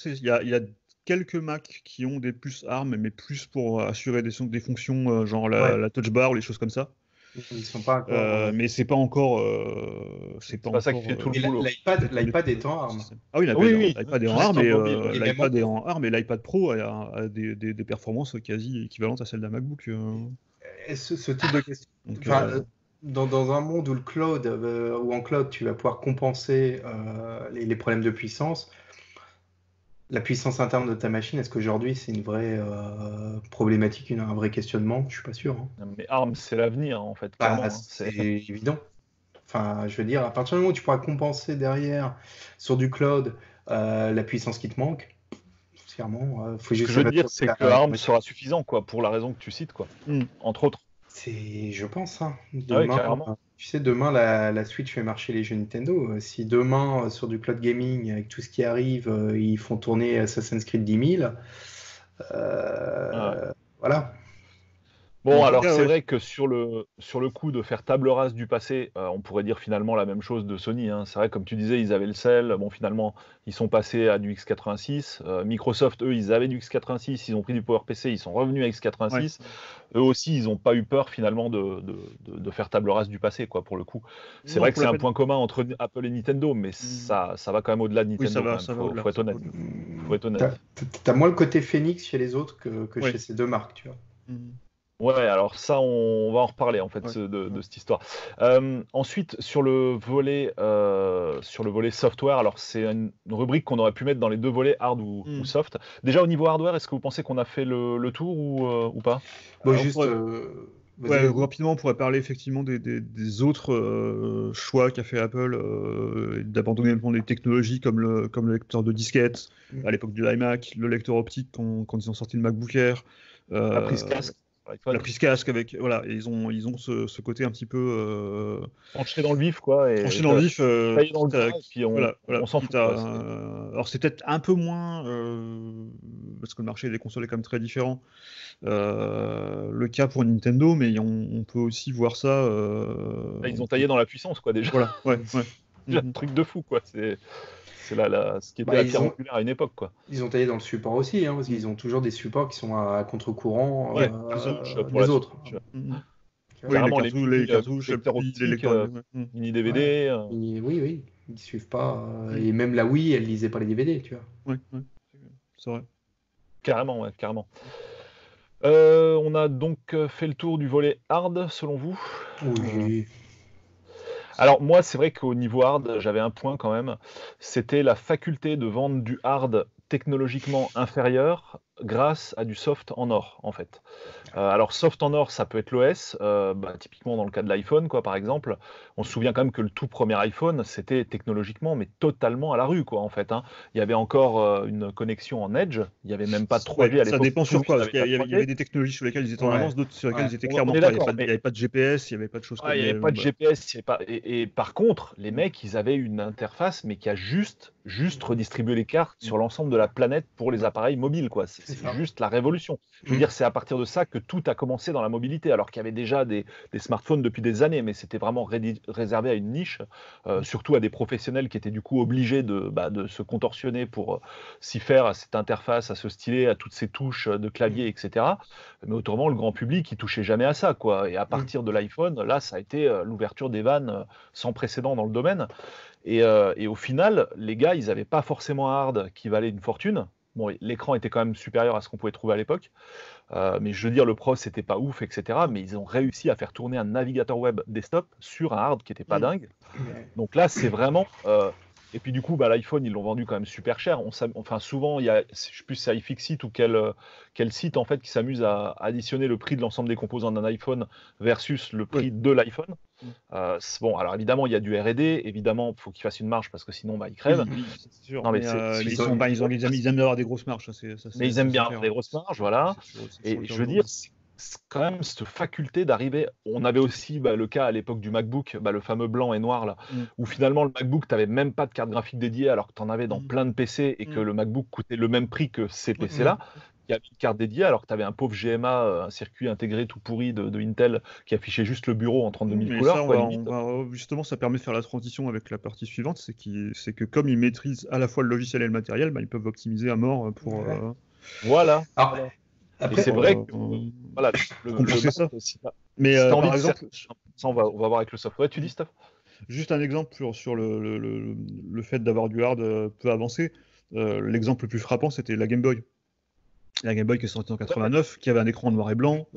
il y a quelques Macs qui ont des puces ARM, mais plus pour assurer des fonctions genre la touch bar ou les choses comme ça. Ils sont pas encore. Mais c'est pas encore. c'est pas ça qui fait tout le boulot. L'iPad est en ARM. Ah oui, l'iPad est en ARM, et l'iPad est en ARM, et l'iPad Pro a des performances quasi équivalentes à celles d'un MacBook. Ce type de question. Dans un monde où le cloud, ou en cloud, tu vas pouvoir compenser les problèmes de puissance. La puissance interne de ta machine, est-ce qu'aujourd'hui c'est une vraie problématique, un vrai questionnement? Je suis pas sûr. Hein. Mais ARM, c'est l'avenir en fait. Clairement, c'est évident. Enfin, je veux dire, à partir du moment où tu pourras compenser derrière sur du cloud la puissance qui te manque, clairement, faut juste. Ce que je veux dire, c'est que ARM sera suffisant, quoi, pour la raison que tu cites, quoi, entre autres. Je pense. Hein. Demain, tu sais, demain la Switch fait marcher les jeux Nintendo. Si demain sur du cloud gaming, avec tout ce qui arrive, ils font tourner Assassin's Creed 10 000, voilà. Bon, alors c'est vrai que sur le coup de faire table rase du passé, on pourrait dire finalement la même chose de Sony. Hein. C'est vrai, comme tu disais, ils avaient le sel. Bon, finalement, ils sont passés à du x86. Microsoft, eux, ils avaient du x86. Ils ont pris du PowerPC. Ils sont revenus à x86. Ouais. Eux aussi, ils n'ont pas eu peur finalement de faire table rase du passé, quoi, pour le coup. C'est vrai que c'est un point commun entre Apple et Nintendo, mais ça va quand même au-delà de Nintendo. Oui, faut être honnête. Faut être honnête. T'as moins le côté Phoenix chez les autres que chez ces deux marques, tu vois. Ouais, alors ça, on va en reparler en fait de cette histoire. Ensuite, sur le volet software, alors c'est une rubrique qu'on aurait pu mettre dans les deux volets hard ou soft. Déjà au niveau hardware, est-ce que vous pensez qu'on a fait le tour ou pas? Bon, Alors, juste. rapidement, on pourrait parler effectivement des autres choix qu'a fait Apple, d'abandonner des technologies comme le lecteur de disquette à l'époque du iMac, le lecteur optique quand ils ont sorti le MacBook Air. La prise casque. La prise casque avec voilà, et ils ont ce côté un petit peu Tranché dans le vif, quoi. tranché dans le vif. Taillé dans le gras, et puis voilà, on s'en fout. Alors c'est peut-être un peu moins parce que le marché des consoles est quand même très différent. Le cas pour Nintendo, mais on peut aussi voir ça. Ils ont taillé dans la puissance, quoi, déjà. Voilà, ouais. Déjà un truc de fou, quoi. C'est ce qui était la pierre angulaire à une époque, quoi. Ils ont taillé dans le support aussi, parce qu'ils ont toujours des supports qui sont à contre-courant des autres. Carrément, les cartouches, les mini DVD. Oui, ils suivent pas. Et même la Wii, elle lisait pas les DVD, tu vois. Ouais, c'est vrai. Carrément, ouais, carrément. On a donc fait le tour du volet hard, selon vous? Oui. Alors moi, c'est vrai qu'au niveau hard, j'avais un point quand même, c'était la faculté de vendre du hard technologiquement inférieur grâce à du soft en or, en fait. Alors soft en or, ça peut être l'OS, typiquement dans le cas de l'iPhone, quoi, par exemple. On se souvient quand même que le tout premier iPhone, c'était technologiquement, mais totalement à la rue, quoi, en fait, hein. Il y avait encore une connexion en Edge, il n'y avait même pas de 3G à l'époque. Ça dépend sur quoi, parce qu'il y avait des technologies sur lesquelles ils étaient en avance, d'autres sur lesquelles ils étaient clairement pas. Il n'y avait pas de GPS, il n'y avait pas de choses comme ça. Il n'y avait pas de GPS, et par contre, les mecs, ils avaient une interface, mais qui a juste redistribué les cartes sur l'ensemble de la planète pour les appareils mobiles, quoi. C'est juste la révolution. Je veux dire, c'est à partir de ça que tout a commencé dans la mobilité, alors qu'il y avait déjà des smartphones depuis des années, mais c'était vraiment réservé à une niche, surtout à des professionnels qui étaient du coup obligés de se contorsionner pour s'y faire à cette interface, à ce stylet, à toutes ces touches de clavier, etc. Mais autrement, le grand public, il touchait jamais à ça, quoi. Et à partir de l'iPhone, là, ça a été l'ouverture des vannes sans précédent dans le domaine. Et au final, les gars, ils n'avaient pas forcément un hard qui valait une fortune. Bon, l'écran était quand même supérieur à ce qu'on pouvait trouver à l'époque. Mais je veux dire, le pros, c'était pas ouf, etc. Mais ils ont réussi à faire tourner un navigateur web desktop sur un hard qui était pas dingue. Donc là, c'est vraiment... Et puis du coup, l'iPhone, ils l'ont vendu quand même super cher. Enfin, souvent, il y a, je sais plus, c'est iFixit ou quel site en fait qui s'amuse à additionner le prix de l'ensemble des composants d'un iPhone versus le prix de l'iPhone. Bon, alors évidemment, il y a du R&D. Évidemment, il faut qu'ils fassent une marge parce que sinon, ils crèvent. Oui, c'est sûr. Non, mais ils aiment avoir des grosses marges. Mais ils aiment bien avoir des grosses marges, voilà. Et je veux dire, c'est quand même cette faculté d'arriver. On avait aussi le cas à l'époque du MacBook, le fameux blanc et noir là, où finalement le MacBook, tu n'avais même pas de carte graphique dédiée alors que tu en avais dans plein de PC et que le MacBook coûtait le même prix que ces PC là. Il y avait une carte dédiée alors que tu avais un pauvre GMA, un circuit intégré tout pourri de Intel qui affichait juste le bureau en 32 000 couleurs. Justement, ça permet de faire la transition avec la partie suivante, c'est que comme ils maîtrisent à la fois le logiciel et le matériel, ils peuvent optimiser à mort pour. Voilà. Après, c'est vrai que voilà, ça. Mais par exemple, ça on va voir avec le software. Ouais, tu dis, Steph? Juste un exemple sur le fait d'avoir du hard peu avancé. L'exemple le plus frappant, c'était la Game Boy. La Game Boy qui est sortie en 89, qui avait un écran noir et blanc,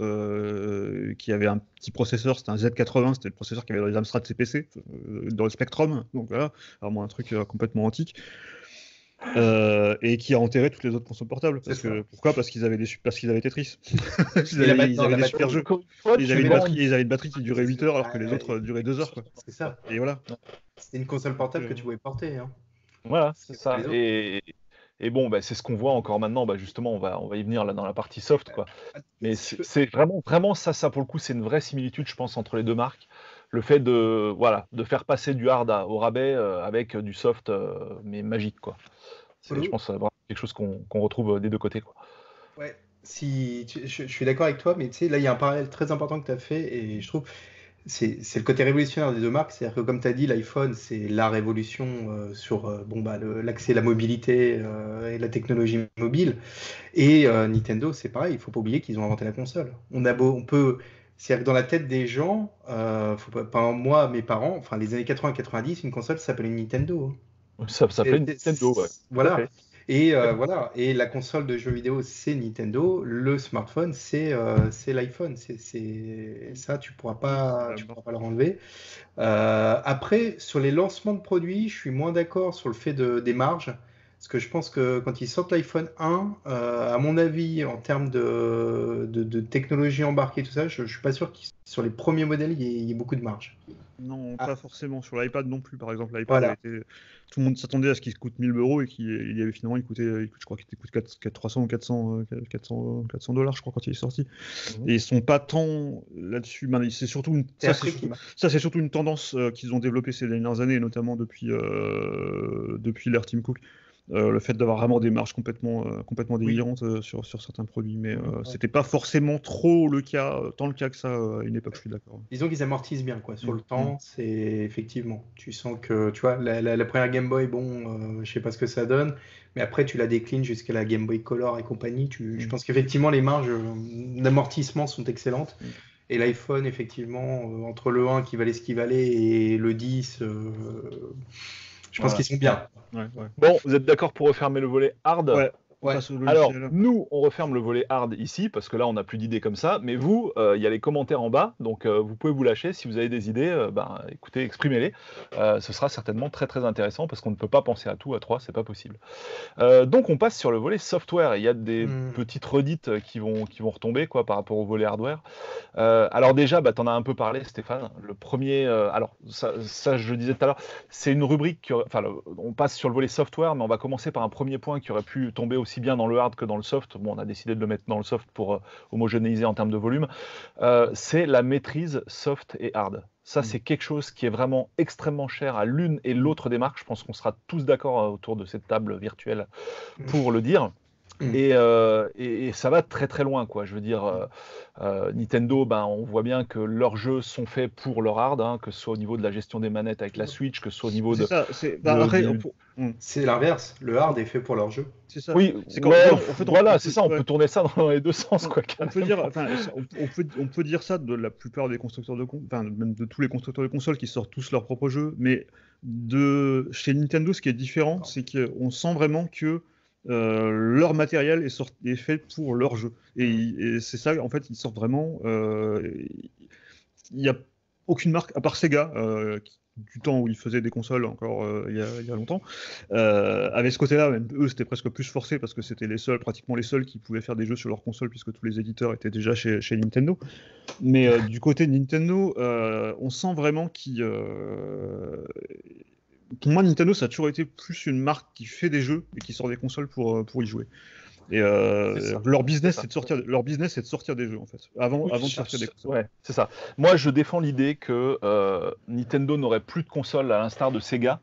qui avait un petit processeur, c'était un Z80, c'était le processeur qui avait dans les Amstrad CPC, dans le Spectrum, donc voilà, vraiment un truc complètement antique. Et qui a enterré toutes les autres consoles portables. Pourquoi ? Parce qu'ils avaient Tetris. ils avaient des super jeux. Ils avaient une batterie qui durait 8 heures alors que les autres duraient 2 heures. Quoi. C'est ça. Et voilà. C'était une console portable que tu pouvais porter. Voilà, c'est ça. Et bon, c'est ce qu'on voit encore maintenant. Justement, on va y venir là dans la partie soft, quoi. Mais c'est vraiment ça pour le coup, c'est une vraie similitude, je pense, entre les deux marques. Le fait de faire passer du hard au rabais avec du soft, mais magique, quoi. Je pense que c'est vraiment quelque chose qu'on retrouve des deux côtés, quoi. Ouais, je suis d'accord avec toi, mais tu sais, là, il y a un parallèle très important que tu as fait, et je trouve c'est le côté révolutionnaire des deux marques. C'est-à-dire que, comme tu as dit, l'iPhone, c'est la révolution sur l'accès à la mobilité et la technologie mobile. Et Nintendo, c'est pareil, il ne faut pas oublier qu'ils ont inventé la console. C'est-à-dire que dans la tête des gens, moi, mes parents, enfin les années 80-90, une console, ça s'appelait Nintendo. Ça s'appelait Nintendo, ouais. Voilà. Et voilà, et la console de jeux vidéo, c'est Nintendo, le smartphone, c'est l'iPhone. Ça, tu pourras pas leur enlever. Après, sur les lancements de produits, je suis moins d'accord sur le fait des marges. Parce que je pense que quand ils sortent l'iPhone 1, à mon avis, en termes de technologie embarquée, tout ça, je ne suis pas sûr que sur les premiers modèles, il y ait beaucoup de marge. Non, pas forcément. Sur l'iPad non plus, par exemple. L'iPad, Voilà. tout le monde s'attendait à ce qu'il coûte 1000 € et qu'il y avait finalement, je crois qu'il coûte 300 ou 400 $, je crois, quand il est sorti. Et ils sont pas tant là-dessus. C'est surtout c'est surtout une tendance qu'ils ont développée ces dernières années, notamment depuis l'ère Tim Cook. Le fait d'avoir vraiment des marges complètement délirantes sur certains produits, mais c'était pas forcément tant le cas que ça à une époque, je suis d'accord. Disons qu'ils amortissent bien quoi. Sur le temps, c'est effectivement, tu sens que, tu vois, la première Game Boy, bon, je sais pas ce que ça donne, mais après tu la déclines jusqu'à la Game Boy Color et compagnie, je pense qu'effectivement les marges d'amortissement sont excellentes. Et l'iPhone, effectivement, entre le 1 qui valait ce qu'il valait et le 10, je pense qu'ils sont bien. Ouais. Bon, vous êtes d'accord pour refermer le volet hard? Ouais. Alors, nous, on referme le volet hard ici, parce que là, on n'a plus d'idées comme ça, mais vous, il y a les commentaires en bas, donc vous pouvez vous lâcher. Si vous avez des idées, écoutez, exprimez-les. Ce sera certainement très très intéressant, parce qu'on ne peut pas penser à tout à 3, c'est pas possible. Donc, on passe sur le volet software. Il y a des petites redites qui vont retomber quoi, par rapport au volet hardware. Alors déjà, tu en as un peu parlé, Stéphane. Le premier, alors ça, je le disais tout à l'heure, c'est une rubrique, on passe sur le volet software, mais on va commencer par un premier point qui aurait pu tomber aussi bien dans le hard que dans le soft. Bon, on a décidé de le mettre dans le soft pour homogénéiser en termes de volume. C'est la maîtrise soft et hard. Ça, c'est quelque chose qui est vraiment extrêmement cher à l'une et l'autre des marques. Je pense qu'on sera tous d'accord autour de cette table virtuelle pour le dire. Et ça va très très loin, quoi. Je veux dire, Nintendo, on voit bien que leurs jeux sont faits pour leur hard, hein, que ce soit au niveau de la gestion des manettes avec la Switch, que ce soit au niveau de. C'est l'inverse. Le hard est fait pour leur jeu. C'est ça. Oui, voilà, c'est ça. On peut tourner ça dans les deux sens, quoi. On peut dire ça de la plupart des constructeurs même de tous les constructeurs de consoles qui sortent tous leurs propres jeux, mais chez Nintendo, ce qui est différent, c'est qu'on sent vraiment que leur matériel est fait pour leur jeu. Et c'est ça, en fait, ils sortent vraiment. Il n'y a aucune marque, à part Sega, du temps où ils faisaient des consoles encore il y a longtemps, avait ce côté-là. Même eux, c'était presque plus forcé parce que c'était pratiquement les seuls qui pouvaient faire des jeux sur leur console puisque tous les éditeurs étaient déjà chez Nintendo. Mais du côté de Nintendo, on sent vraiment pour moi, Nintendo, ça a toujours été plus une marque qui fait des jeux et qui sort des consoles pour y jouer. Et leur business, c'est de sortir des jeux, en fait, avant de sortir des consoles. Ouais, c'est ça. Moi, je défends l'idée que Nintendo n'aurait plus de consoles à l'instar de Sega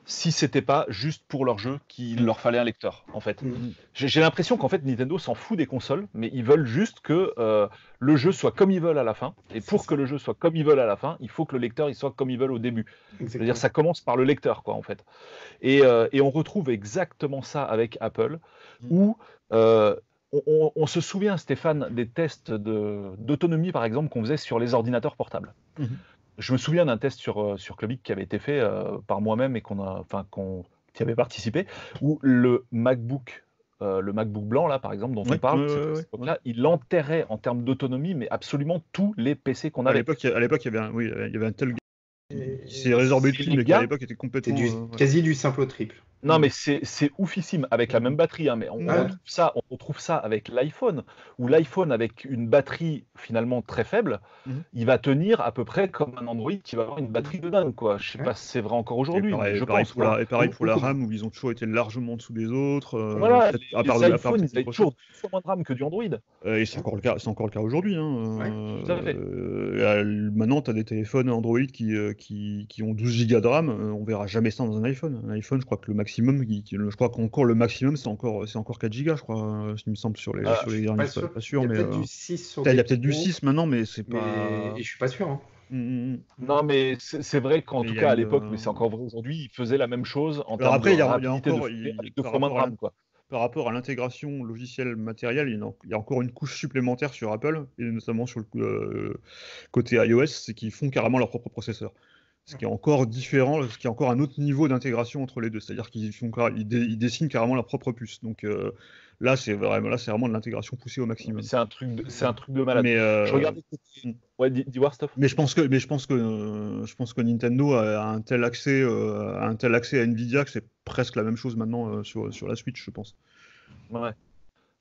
si c'était pas juste pour leur jeu qu'il leur fallait un lecteur, en fait. J'ai l'impression qu'en fait Nintendo s'en fout des consoles, mais ils veulent juste que le jeu soit comme ils veulent à la fin. Et pour que le jeu soit comme ils veulent à la fin, il faut que le lecteur il soit comme ils veulent au début. C'est-à-dire ça commence par le lecteur, quoi, en fait. Et on retrouve exactement ça avec Apple, où on se souvient, Stéphane, des tests d'autonomie, par exemple, qu'on faisait sur les ordinateurs portables. Je me souviens d'un test sur Clubic qui avait été fait par moi-même et qui avait participé, où le MacBook blanc, là, par exemple, dont on parle, il enterrait en termes d'autonomie, mais absolument tous les PC qu'on avait. À l'époque, il y avait un tel qui s'est résorbé tout, mais qui à l'époque était complètement. Quasi du simple au triple. Non, mais c'est oufissime avec la même batterie, hein, mais on retrouve ça avec l'iPhone, où l'iPhone avec une batterie finalement très faible, il va tenir à peu près comme un Android qui va avoir une batterie de dingue, quoi. Je sais pas si c'est vrai encore aujourd'hui. Et pareil pour la RAM, où ils ont toujours été largement en dessous des autres. Voilà, les iPhones, ils avaient toujours 2 fois moins de RAM que du Android. Et c'est encore le cas aujourd'hui. Tout à fait. Maintenant, tu as des téléphones Android qui ont 12 Go de RAM, on verra jamais ça dans un iPhone. Un iPhone, je crois que le maximum, je crois qu'encore le maximum, c'est encore 4 Go, je crois, il me semble, sur les derniers. Pas sûr, mais il y a peut-être du 6 maintenant, mais c'est pas. Et je suis pas sûr. Non, mais c'est vrai qu'en tout cas à l'époque, mais c'est encore vrai aujourd'hui, ils faisaient la même chose en termes de rapidité avec 2 fois moins de RAM, quoi. Par rapport à l'intégration logicielle matérielle, il y a encore une couche supplémentaire sur Apple, et notamment sur le côté iOS, c'est qu'ils font carrément leur propre processeur. Ce qui est encore différent, ce qui est encore un autre niveau d'intégration entre les deux. C'est-à-dire ils dessinent carrément leur propre puce. Donc là, c'est vraiment de l'intégration poussée au maximum. C'est un truc de malade. Mais, je regardais. Ouais, dis voir, Steph. Mais je pense que Nintendo a un tel accès à Nvidia que c'est presque la même chose maintenant sur la Switch, je pense. Ouais.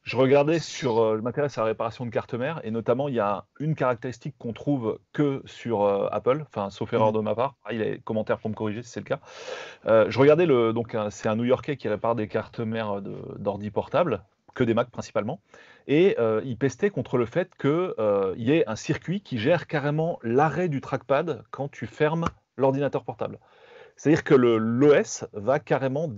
Je regardais je m'intéresse à la réparation de cartes mères, et notamment il y a une caractéristique qu'on trouve que sur Apple, enfin sauf erreur de ma part. Il y a des commentaires pour me corriger si c'est le cas. Je regardais c'est un New-Yorkais qui répare des cartes mères d'ordi portables, que des Mac principalement, et il pestait contre le fait qu'il y ait un circuit qui gère carrément l'arrêt du trackpad quand tu fermes l'ordinateur portable. C'est-à-dire que l'OS va carrément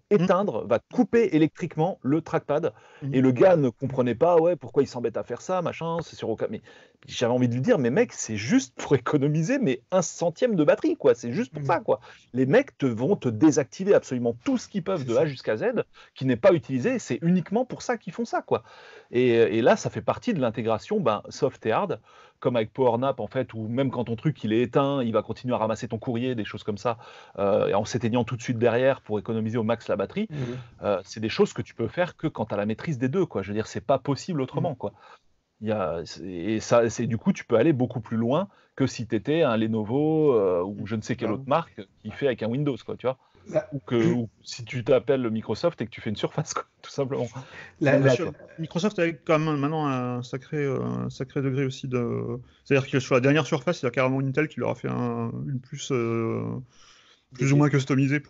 éteindre, va couper électriquement le trackpad. Et le gars ne comprenait pas, pourquoi il s'embête à faire ça, machin, c'est sur aucun. Mais j'avais envie de lui dire, mais mec, c'est juste pour économiser mais 1/100 de batterie, quoi. C'est juste pour ça, quoi. Les mecs vont te désactiver absolument tout ce qu'ils peuvent de A jusqu'à Z, qui n'est pas utilisé. C'est uniquement pour ça qu'ils font ça, quoi. Et là, ça fait partie de l'intégration soft et hard, comme avec PowerNap en fait, où même quand ton truc il est éteint, il va continuer à ramasser ton courrier, des choses comme ça, et en s'éteignant tout de suite derrière pour économiser au max la batterie. C'est des choses que tu peux faire que quand tu as la maîtrise des deux, quoi. Je veux dire, c'est pas possible autrement, quoi. Du coup, tu peux aller beaucoup plus loin que si tu étais un Lenovo ou je ne sais quelle autre marque qui fait avec un Windows, quoi, tu vois. Ou si tu t'appelles Microsoft et que tu fais une Surface, quoi, tout simplement. Microsoft a quand même maintenant un sacré degré aussi de. C'est-à-dire que sur la dernière Surface, il y a carrément Intel qui leur a fait une puce plus ou moins customisée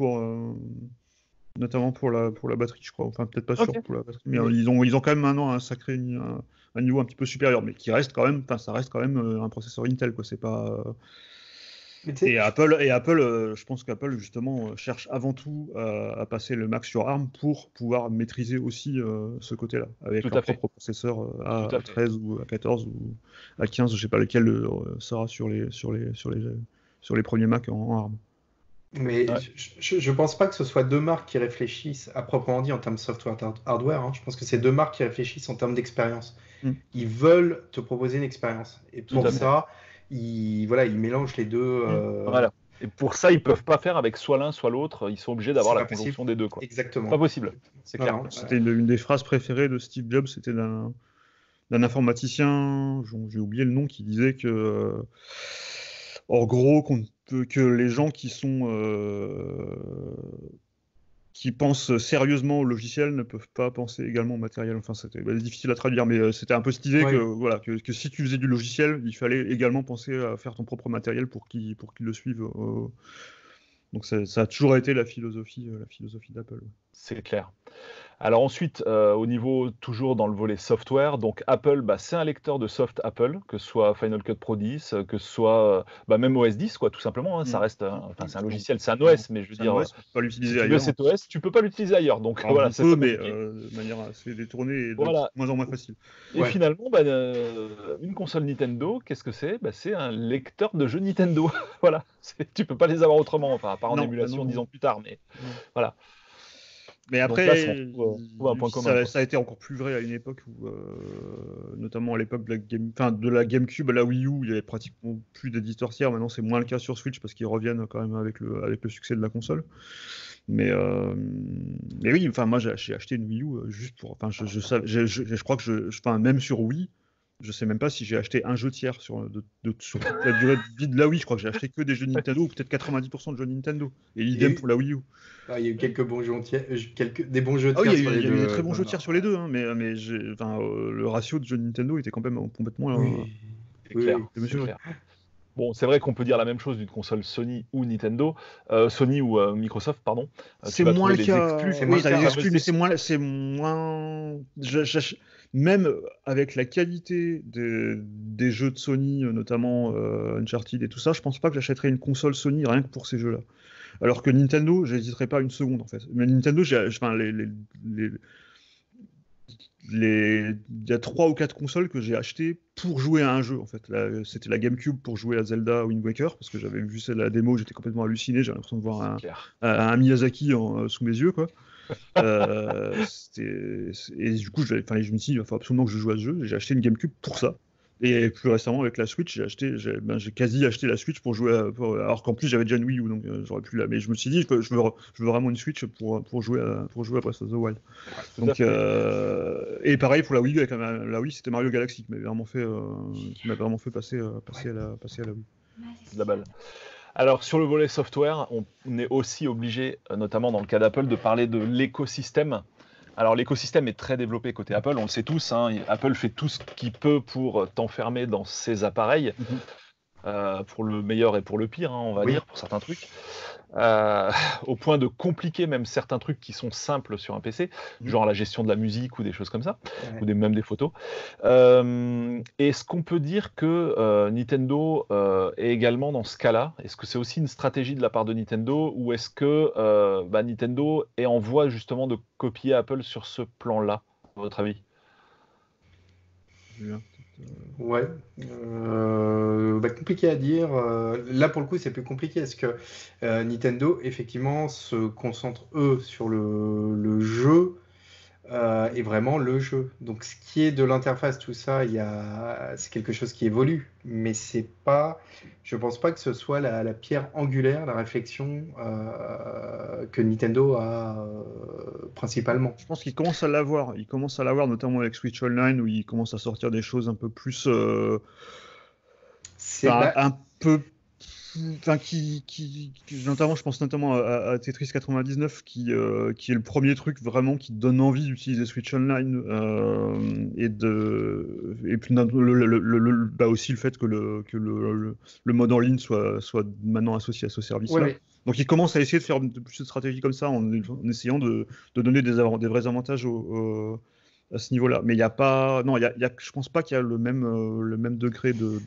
notamment pour la batterie, je crois. Enfin, peut-être pas sûr pour la batterie, mais ils ont quand même maintenant un niveau un petit peu supérieur, mais qui reste quand même. Enfin, ça reste quand même un processeur Intel, quoi. C'est pas. Et Apple, je pense qu'Apple justement cherche avant tout à passer le Mac sur ARM pour pouvoir maîtriser aussi ce côté-là avec leur propre processeur A13 ou A14 ou A15, je sais pas lequel sera sur les premiers Mac en ARM. Mais je pense pas que ce soit deux marques qui réfléchissent à proprement dit en termes de software hardware. Hein. Je pense que c'est deux marques qui réfléchissent en termes d'expérience. Ils veulent te proposer une expérience. Et pour ça, ils mélangent les deux. Voilà. Et pour ça, ils peuvent pas faire avec soit l'un, soit l'autre. Ils sont obligés d'avoir la conjonction des deux, quoi. Exactement. Pas possible. C'est clair. C'était une des phrases préférées de Steve Jobs. C'était d'un informaticien, j'ai oublié le nom, qui disait que, en gros, que les gens qui pensent sérieusement au logiciel ne peuvent pas penser également au matériel. Enfin, c'était difficile à traduire, mais c'était un peu cette idée que si tu faisais du logiciel, il fallait également penser à faire ton propre matériel pour qu'il le suive. Donc ça a toujours été la philosophie d'Apple. C'est clair. Alors ensuite, au niveau, toujours dans le volet software, donc Apple, c'est un lecteur de soft Apple, que ce soit Final Cut Pro 10, que ce soit même OS 10, quoi, tout simplement. Hein, ça reste, c'est un logiciel, c'est un OS, mais je veux dire, OS, tu peux pas l'utiliser ailleurs. Cet OS, tu peux pas l'utiliser ailleurs. Donc voilà, c'est mais de manière assez détournée et de moins en moins facile. Et finalement, une console Nintendo, qu'est-ce que c'est ? C'est un lecteur de jeux Nintendo. Voilà, tu peux pas les avoir autrement, enfin, à part en émulation 10 ans plus tard, mais voilà. Mais après, ça a été encore plus vrai à une époque où, notamment à l'époque de la GameCube à la Wii U, il y avait pratiquement plus d'éditeurs tiers. Maintenant, c'est moins le cas sur Switch parce qu'ils reviennent quand même avec le succès de la console. Mais oui, enfin moi j'ai acheté une Wii U juste pour. Enfin, je crois que même sur Wii. Je sais même pas si j'ai acheté un jeu tiers sur toute la durée de vie de la Wii. Je crois que j'ai acheté que des jeux Nintendo, ou peut-être 90% de jeux Nintendo. Et idem pour la Wii U. Il y a eu quelques bons jeux tiers, des bons jeux tiers sur les deux. Il y a eu des très bons jeux tiers sur les deux, hein, mais le ratio de jeux Nintendo était quand même complètement clair. Bon, c'est vrai qu'on peut dire la même chose d'une console Sony ou Nintendo, Sony ou Microsoft, pardon. C'est moins le cas. C'est moins. Même avec la qualité des jeux de Sony, notamment Uncharted et tout ça, je pense pas que j'achèterais une console Sony rien que pour ces jeux-là. Alors que Nintendo, j'hésiterais pas une seconde en fait. Mais Nintendo, il y a 3 ou 4 consoles que j'ai achetées pour jouer à un jeu en fait. C'était la GameCube pour jouer à Zelda Wind Waker parce que j'avais vu la démo, j'étais complètement halluciné, j'avais l'impression de voir un Miyazaki sous mes yeux, quoi. Et du coup je me suis dit il faut absolument que je joue à ce jeu, j'ai acheté une GameCube pour ça. Et plus récemment avec la Switch, j'ai quasi acheté la Switch pour jouer, alors qu'en plus j'avais déjà une Wii U, donc j'aurais pu mais je me suis dit je veux vraiment une Switch pour jouer à Breath of the Wild. Donc et pareil pour la Wii U, avec la Wii, c'était Mario Galaxy qui m'avait vraiment fait passer à la Wii. La balle. Alors sur le volet software, on est aussi obligé, notamment dans le cas d'Apple, de parler de l'écosystème. Alors l'écosystème est très développé côté Apple, on le sait tous, hein, Apple fait tout ce qu'il peut pour t'enfermer dans ses appareils, pour le meilleur et pour le pire, hein, on va dire, pour certains trucs, au point de compliquer même certains trucs qui sont simples sur un PC, genre la gestion de la musique ou des choses comme ça, ou même des photos. Est-ce qu'on peut dire que Nintendo est également dans ce cas-là? Est-ce que c'est aussi une stratégie de la part de Nintendo, ou est-ce que Nintendo est en voie justement de copier Apple sur ce plan-là, à votre avis? Ouais, compliqué à dire. Là, pour le coup, c'est plus compliqué. Est-ce que Nintendo, effectivement, se concentre, eux, sur le jeu et vraiment le jeu. Donc, ce qui est de l'interface, tout ça, c'est quelque chose qui évolue. Mais c'est pas... Je pense pas que ce soit la pierre angulaire, la réflexion que Nintendo a principalement. Je pense qu'il commence à l'avoir. Il commence à l'avoir, notamment avec Switch Online, où il commence à sortir des choses un peu plus... un peu... notamment, je pense notamment à Tetris 99, qui est le premier truc vraiment qui donne envie d'utiliser Switch Online, et puis aussi le fait que le mode en ligne soit maintenant associé à ce service-là. Ouais. Donc il commence à essayer de faire plus de stratégies comme ça, en essayant de donner des vrais avantages à ce niveau-là. Mais il y a pas, non, je pense pas qu'il y a le même degré de...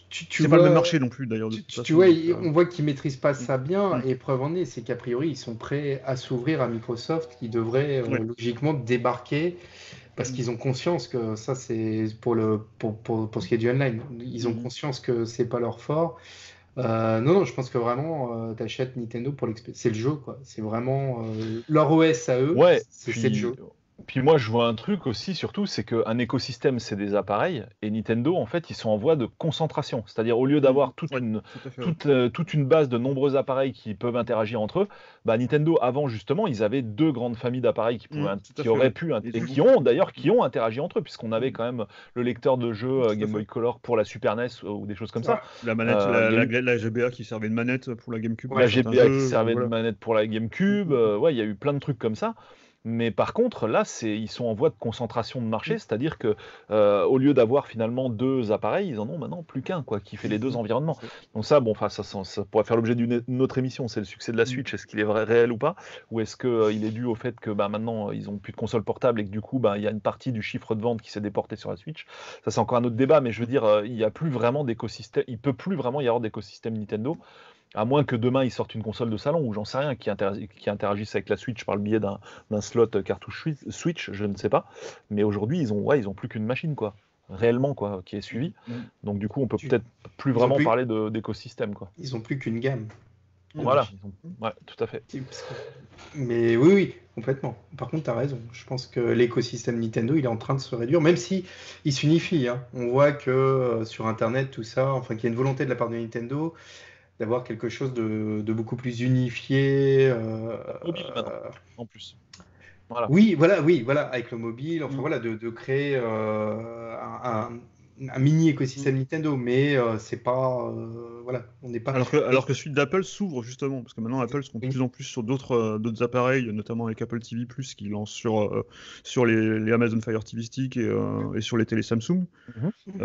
C'est pas le même marché non plus d'ailleurs. Tu vois, on voit qu'ils maîtrisent pas ça bien, et preuve en est, c'est qu'a priori ils sont prêts à s'ouvrir à Microsoft, qui devrait logiquement débarquer, parce qu'ils ont conscience que ça, c'est pour ce qui est du online, ils ont conscience que c'est pas leur fort. Non, je pense que vraiment, t'achètes Nintendo pour l'expérience. C'est le jeu, quoi. C'est vraiment leur OS à eux, c'est le jeu. Puis moi, je vois un truc aussi, surtout, c'est qu'un écosystème, c'est des appareils, et Nintendo, en fait, ils sont en voie de concentration. C'est-à-dire, au lieu d'avoir toute une base de nombreux appareils qui peuvent interagir entre eux, Nintendo, avant, justement, ils avaient deux grandes familles d'appareils qui ont interagi entre eux, puisqu'on avait quand même le lecteur de jeux Game Boy Color pour la Super NES ou des choses comme ça. La manette, la GBA qui servait de manette pour la GameCube. La GBA qui servait de manette pour la GameCube. Il y a eu plein de trucs comme ça. Mais par contre, là, ils sont en voie de concentration de marché, c'est-à-dire que au lieu d'avoir finalement deux appareils, ils en ont maintenant plus qu'un, quoi, qui fait les deux environnements. Donc ça, ça pourrait faire l'objet d'une autre émission. C'est le succès de la Switch. Est-ce qu'il est réel ou pas? Ou est-ce qu'il est dû au fait que maintenant, ils ont plus de console portable et que du coup, il y a une partie du chiffre de vente qui s'est déporté sur la Switch? Ça, c'est encore un autre débat, mais je veux dire, il y a plus vraiment d'écosystème. Il peut plus vraiment y avoir d'écosystème Nintendo. À moins que demain ils sortent une console de salon, ou j'en sais rien, qui interagissent avec la Switch par le biais d'un slot cartouche Switch, je ne sais pas. Mais aujourd'hui, ils ont plus qu'une machine, quoi, réellement, quoi, qui est suivie. Donc du coup, on peut peut-être plus vraiment parler d'écosystème, quoi. Ils ont plus qu'une gamme. Voilà, ouais, tout à fait. Mais oui, complètement. Par contre, tu as raison. Je pense que l'écosystème Nintendo, il est en train de se réduire, même si il s'unifie. On voit que sur Internet, tout ça, enfin, qu'il y a une volonté de la part de Nintendo d'avoir quelque chose de beaucoup plus unifié. Mobile maintenant, en plus. Voilà. Oui, voilà, avec le mobile, enfin voilà, de créer un mini écosystème Nintendo, mais c'est pas, voilà, on n'est pas. Alors que celui d'Apple s'ouvre justement, parce que maintenant Apple se compte de plus en plus sur d'autres appareils, notamment avec Apple TV+, qui lance sur les Amazon Fire TV Stick et sur les télé Samsung. Il y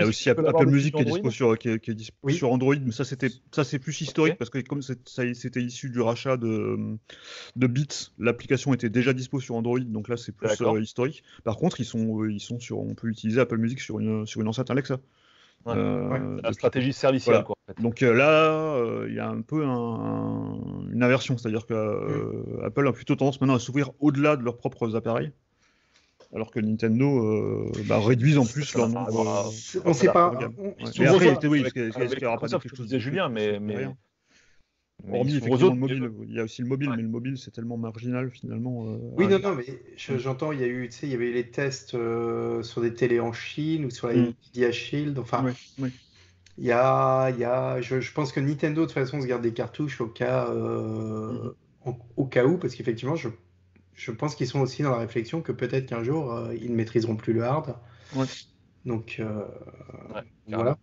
a aussi Apple Music qui est dispo sur Android, mais ça c'est plus historique, parce que comme c'était issu du rachat de Beats, l'application était déjà dispo sur Android, donc là c'est plus historique. Par contre, on peut utiliser Apple Music sur une enceinte Alexa. La stratégie servicielle, quoi. En fait. Donc là, il y a un peu une inversion, c'est-à-dire que Apple a plutôt tendance maintenant à s'ouvrir au-delà de leurs propres appareils, alors que Nintendo réduisent en plus leur nombre. On ne sait pas. Mais après, oui, ce qu'il y aura pas quelque chose de Julien, mais Mais Hormis ils s'ouvrent aux effectivement autres. le mobile. Il y a aussi le mobile, Ouais. mais le mobile, c'est tellement marginal finalement. Oui, non, mais j'entends, il y a eu, tu sais, il y avait eu les tests sur des télés en Chine ou sur la Nvidia Shield. Enfin, Oui. je pense que Nintendo, de toute façon, se garde des cartouches au cas où, parce qu'effectivement, je pense qu'ils sont aussi dans la réflexion que peut-être qu'un jour, ils ne maîtriseront plus le hard. Ouais. Donc, Ouais, voilà.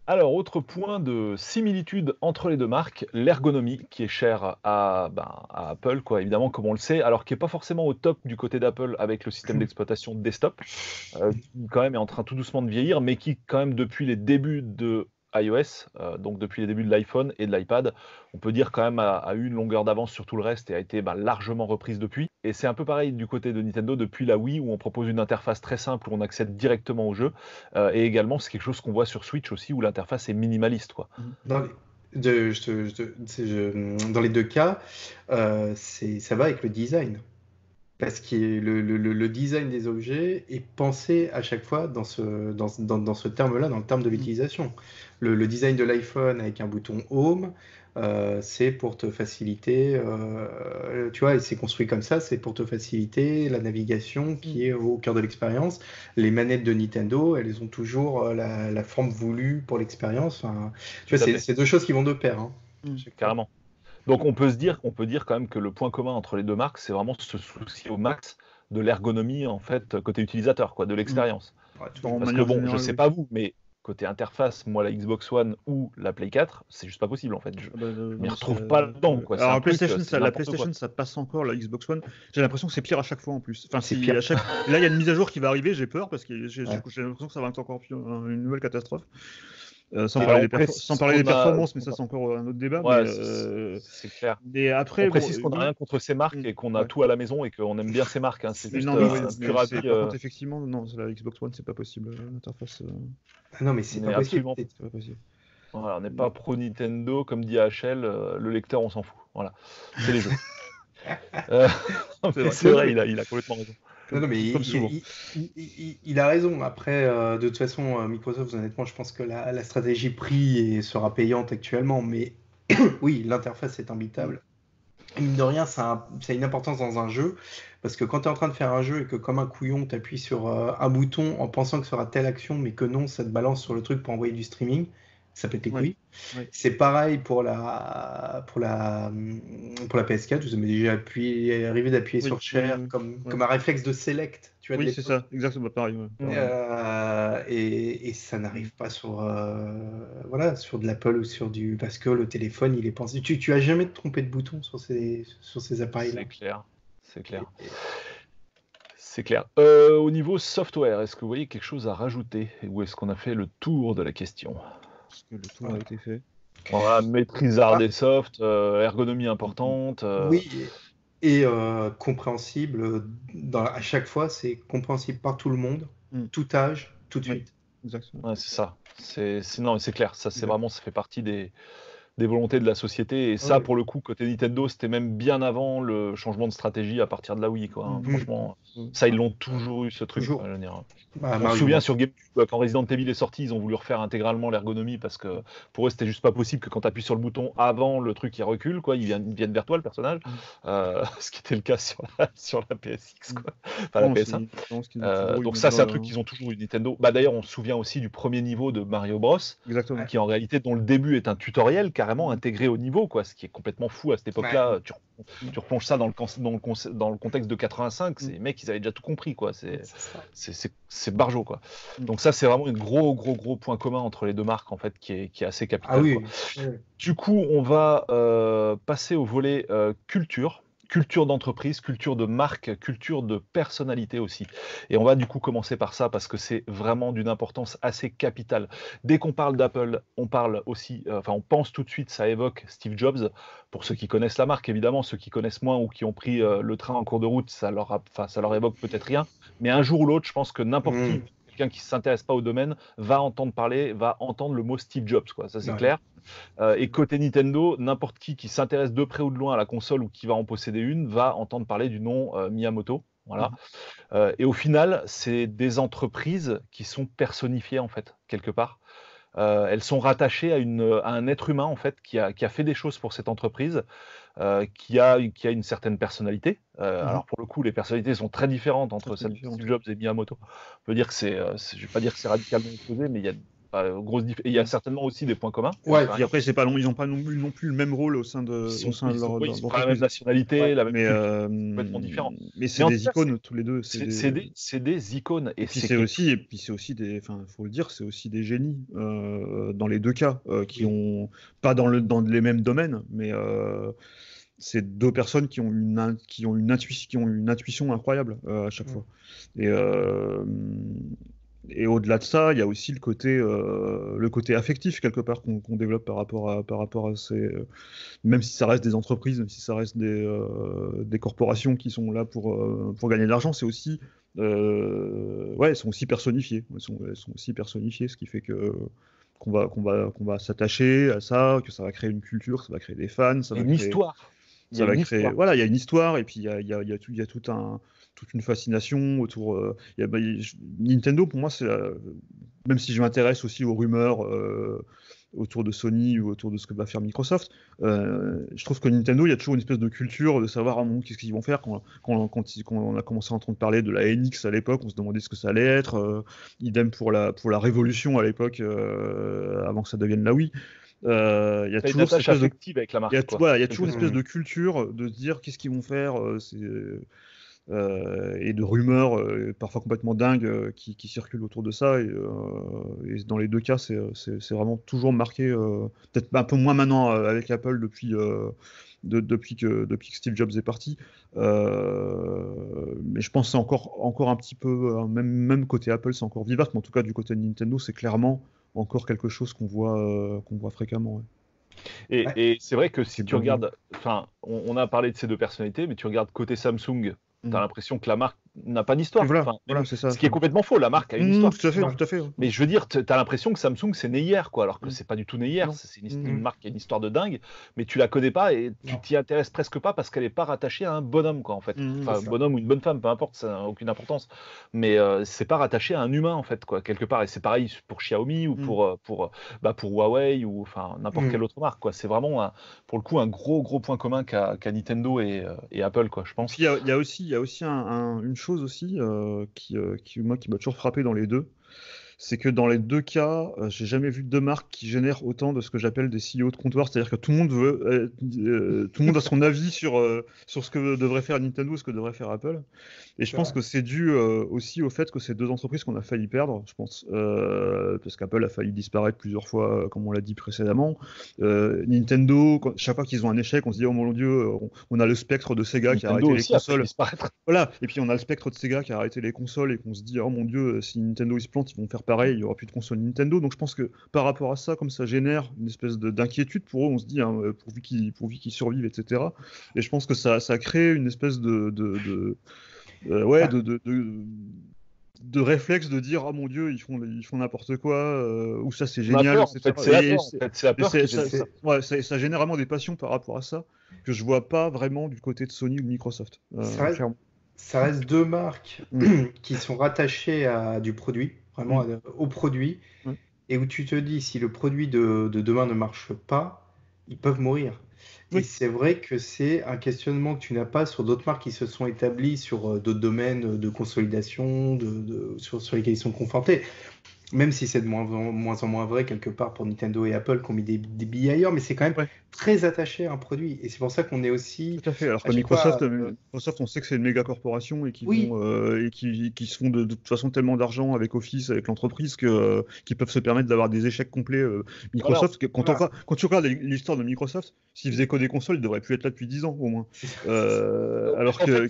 Alors, autre point de similitude entre les deux marques, l'ergonomie qui est chère à Apple, quoi, évidemment, comme on le sait, alors qui n'est pas forcément au top du côté d'Apple avec le système d'exploitation desktop, qui quand même est en train tout doucement de vieillir, mais qui quand même depuis les débuts de iOS, donc depuis les débuts de l'iPhone et de l'iPad, on peut dire quand même a eu une longueur d'avance sur tout le reste et a été largement reprise depuis. Et c'est un peu pareil du côté de Nintendo depuis la Wii où on propose une interface très simple où on accède directement au jeu. Et également, c'est quelque chose qu'on voit sur Switch aussi où l'interface est minimaliste, quoi. Dans les deux cas, ça va avec le design. Parce que le design des objets est pensé à chaque fois dans ce terme-là, dans le terme de l'utilisation. Le design de l'iPhone avec un bouton Home, c'est pour te faciliter, tu vois, et c'est construit comme ça, c'est pour te faciliter la navigation qui est au cœur de l'expérience. Les manettes de Nintendo, elles ont toujours la forme voulue pour l'expérience. Enfin, tu vois, c'est deux choses qui vont de pair. Hein. Carrément. Donc on peut dire quand même que le point commun entre les deux marques, c'est vraiment ce souci au max de l'ergonomie en fait côté utilisateur, quoi, de l'expérience. Ouais, Parce que bon, je sais pas vous, mais côté interface, moi la Xbox One ou la Play 4, c'est juste pas possible en fait. Je m'y retrouve pas là-dedans, quoi. Alors la PlayStation, ça passe encore, la Xbox One. J'ai l'impression que c'est pire à chaque fois en plus. Enfin, c'est pire. Là, il y a une mise à jour qui va arriver, j'ai peur parce que j'ai l'impression que ça va être encore une nouvelle catastrophe. Sans parler des performances, mais ça c'est encore un autre débat. Ouais, c'est clair. Mais après, on précise qu'on n'a rien contre ces marques et qu'on a tout à la maison et qu'on aime bien ces marques. Hein. C'est juste par contre, effectivement, non, la Xbox One, c'est pas possible. L'interface. Non, mais c'est pas possible. C'est pas possible. Voilà, on n'est pas pro Nintendo, comme dit HL, le lecteur, on s'en fout. Voilà, c'est les jeux. C'est vrai, il a complètement raison. Non, mais il a raison. Après, de toute façon, Microsoft, honnêtement, je pense que la stratégie prix sera payante actuellement. Mais oui, l'interface est imbitable. Mine de rien, ça a une importance dans un jeu. Parce que quand tu es en train de faire un jeu et que, comme un couillon, tu appuies sur un bouton en pensant que ce sera telle action, mais que non, ça te balance sur le truc pour envoyer du streaming, ça pète les couilles. C'est pareil pour la PS4. Vous avez déjà arrivé d'appuyer sur Share comme un réflexe de select. Tu vois, c'est ça, exactement pareil. Et ça n'arrive pas sur de l'Apple ou sur du... Parce que le téléphone, il est pensé... Tu as jamais trompé de bouton sur ces appareils-là. C'est clair. C'est clair. Au niveau software, est-ce que vous voyez quelque chose à rajouter ou est-ce qu'on a fait le tour de la question ? Parce que le tour a été fait. Voilà, maîtrise hard et soft, ergonomie importante. Oui, et compréhensible. À chaque fois, c'est compréhensible par tout le monde, tout âge, tout de suite. Exactement. Ouais, c'est ça. Non, c'est clair. Ça, c'est vraiment, ça fait partie des volontés de la société. Et ça, pour le coup, côté Nintendo, c'était même bien avant le changement de stratégie à partir de la Wii, quoi. Hein. Franchement, ça, ils l'ont toujours eu, ce truc. Toujours. Quoi, je veux dire. On se souvient sur GameCube, quand Resident Evil est sorti, ils ont voulu refaire intégralement l'ergonomie parce que pour eux, c'était juste pas possible que quand tu appuies sur le bouton avant, le truc il recule, quoi. Il vienne vers toi, le personnage. Ce qui était le cas sur la PSX, quoi. Enfin, la PS1. Donc ça, c'est un truc qu'ils ont toujours eu, Nintendo. D'ailleurs, on se souvient aussi du premier niveau de Mario Bros. Exactement. Qui en réalité, dont le début est un tutoriel carrément intégré au niveau, quoi. Ce qui est complètement fou à cette époque-là. Tu replonges ça dans le contexte de 85, les mecs, ils avaient déjà tout compris, quoi. C'est barjo, quoi. Donc ça, c'est vraiment un gros point commun entre les deux marques, en fait, qui est assez capital. Du coup, on va passer au volet culture d'entreprise, culture de marque, culture de personnalité aussi. Et on va du coup commencer par ça parce que c'est vraiment d'une importance assez capitale. Dès qu'on parle d'Apple, on parle aussi, on pense tout de suite, ça évoque Steve Jobs. Pour ceux qui connaissent la marque, évidemment, ceux qui connaissent moins ou qui ont pris le train en cours de route, ça leur évoque peut-être rien. Mais un jour ou l'autre, je pense que n'importe qui, quelqu'un qui ne s'intéresse pas au domaine, va entendre le mot Steve Jobs, quoi. Ça, c'est clair. Et côté Nintendo, n'importe qui s'intéresse de près ou de loin à la console ou qui va en posséder une, va entendre parler du nom Miyamoto. Voilà. Et au final, c'est des entreprises qui sont personnifiées, en fait, quelque part. elles sont rattachées à un être humain en fait qui a fait des choses pour cette entreprise, qui a une certaine personnalité. Alors pour le coup, les personnalités sont très différentes entre Très différentes. Steve Jobs et Miyamoto. On peut dire que je vais pas dire que c'est radicalement opposé, mais il y a et il y a certainement aussi des points communs. Ouais, puis après, ils n'ont pas non plus le même rôle au sein de leur ils sont pas la même nationalité, la même culture, complètement différente. Mais c'est des icônes tous les deux. C'est des icônes. Et puis c'est aussi des, enfin, faut le dire, c'est aussi des génies dans les deux cas, qui ont pas dans les mêmes domaines, mais c'est deux personnes qui ont une intuition incroyable à chaque fois. Et au-delà de ça, il y a aussi le côté affectif quelque part qu'on développe par rapport à ces, même si ça reste des entreprises, même si ça reste des corporations qui sont là pour gagner de l'argent, c'est aussi elles sont aussi personnifiées. Elles sont aussi personnifiées, ce qui fait qu'on va s'attacher à ça, que ça va créer une culture, ça va créer des fans, ça va créer une histoire. Voilà, il y a une histoire et puis il y a toute une fascination autour. Nintendo, pour moi, même si je m'intéresse aussi aux rumeurs autour de Sony ou autour de ce que va faire Microsoft, je trouve que Nintendo, il y a toujours une espèce de culture de savoir qu'est-ce qu'ils vont faire. Quand on a commencé à entendre parler de la NX à l'époque, on se demandait ce que ça allait être. Idem pour la Révolution à l'époque, avant que ça devienne la Wii. Il y a toujours cette espèce avec la marque. Il y a toujours une espèce de culture de se dire qu'est-ce qu'ils vont faire, et de rumeurs parfois complètement dingues qui circulent autour de ça. Et dans les deux cas, c'est vraiment toujours marqué, peut-être un peu moins maintenant avec Apple depuis que Steve Jobs est parti. Mais je pense que c'est encore un petit peu, même côté Apple, c'est encore vivace, mais en tout cas du côté de Nintendo, c'est clairement encore quelque chose qu'on voit fréquemment. Ouais. Et c'est vrai que si tu regardes, enfin, on a parlé de ces deux personnalités, mais tu regardes côté Samsung, t'as l'impression que la marque n'a pas d'histoire. Voilà, c'est ça. Ce qui est complètement faux. La marque a une histoire. Tout à fait. Mais je veux dire, t'as l'impression que Samsung c'est né hier, quoi. Alors que c'est pas du tout né hier. C'est une marque qui a une histoire de dingue, mais tu la connais pas et tu t'y intéresses presque pas parce qu'elle est pas rattachée à un bonhomme, quoi, en fait. Enfin, un bonhomme ou une bonne femme, peu importe, ça n'a aucune importance. Mais c'est pas rattaché à un humain, en fait, quoi, quelque part. Et c'est pareil pour Xiaomi ou pour Huawei ou enfin n'importe quelle autre marque, quoi. C'est vraiment pour le coup un gros point commun qu'a Nintendo et Apple, quoi, je pense. Puis il y a aussi une chose aussi qui m'a toujours frappé dans les deux, c'est que dans les deux cas, j'ai jamais vu deux marques qui génèrent autant de ce que j'appelle des CEO de comptoir, c'est-à-dire que tout le monde a son avis sur ce que devrait faire Nintendo, ce que devrait faire Apple. Et je pense que c'est dû aussi au fait que ces deux entreprises qu'on a failli perdre, je pense, parce qu'Apple a failli disparaître plusieurs fois, comme on l'a dit précédemment. Nintendo, chaque fois qu'ils ont un échec, on se dit oh mon Dieu, on a le spectre de Sega qui a arrêté les consoles. Voilà. Et puis on a le spectre de Sega qui a arrêté les consoles et qu'on se dit oh mon Dieu, si Nintendo ils se plantent, ils vont faire pareil, il y aura plus de consoles Nintendo. Donc je pense que par rapport à ça, comme ça génère une espèce d'inquiétude pour eux, on se dit pourvu qu'ils survivent, etc. Et je pense que ça crée une espèce de réflexe de dire oh mon Dieu ils font n'importe quoi ou ça c'est génial, ça génère vraiment des passions par rapport à ça que je vois pas vraiment du côté de Sony ou de Microsoft. Ça reste deux marques qui sont rattachées à du produit, vraiment au produit, et où tu te dis si le produit de demain ne marche pas, ils peuvent mourir. Et c'est vrai que c'est un questionnement que tu n'as pas sur d'autres marques qui se sont établies sur d'autres domaines de consolidation, sur lesquels ils sont confrontés. Même si c'est de moins en moins vrai quelque part pour Nintendo et Apple qui ont mis des billes ailleurs, mais c'est quand même très attaché à un produit. Et c'est pour ça qu'on est aussi... Tout à fait, alors que Microsoft, on sait que c'est une méga corporation et qui se font de toute façon tellement d'argent avec Office, avec l'entreprise, qu'ils peuvent se permettre d'avoir des échecs complets. Microsoft, quand tu regardes l'histoire de Microsoft, s'ils faisaient que des consoles, ils devraient plus être là depuis 10 ans au moins. Alors que...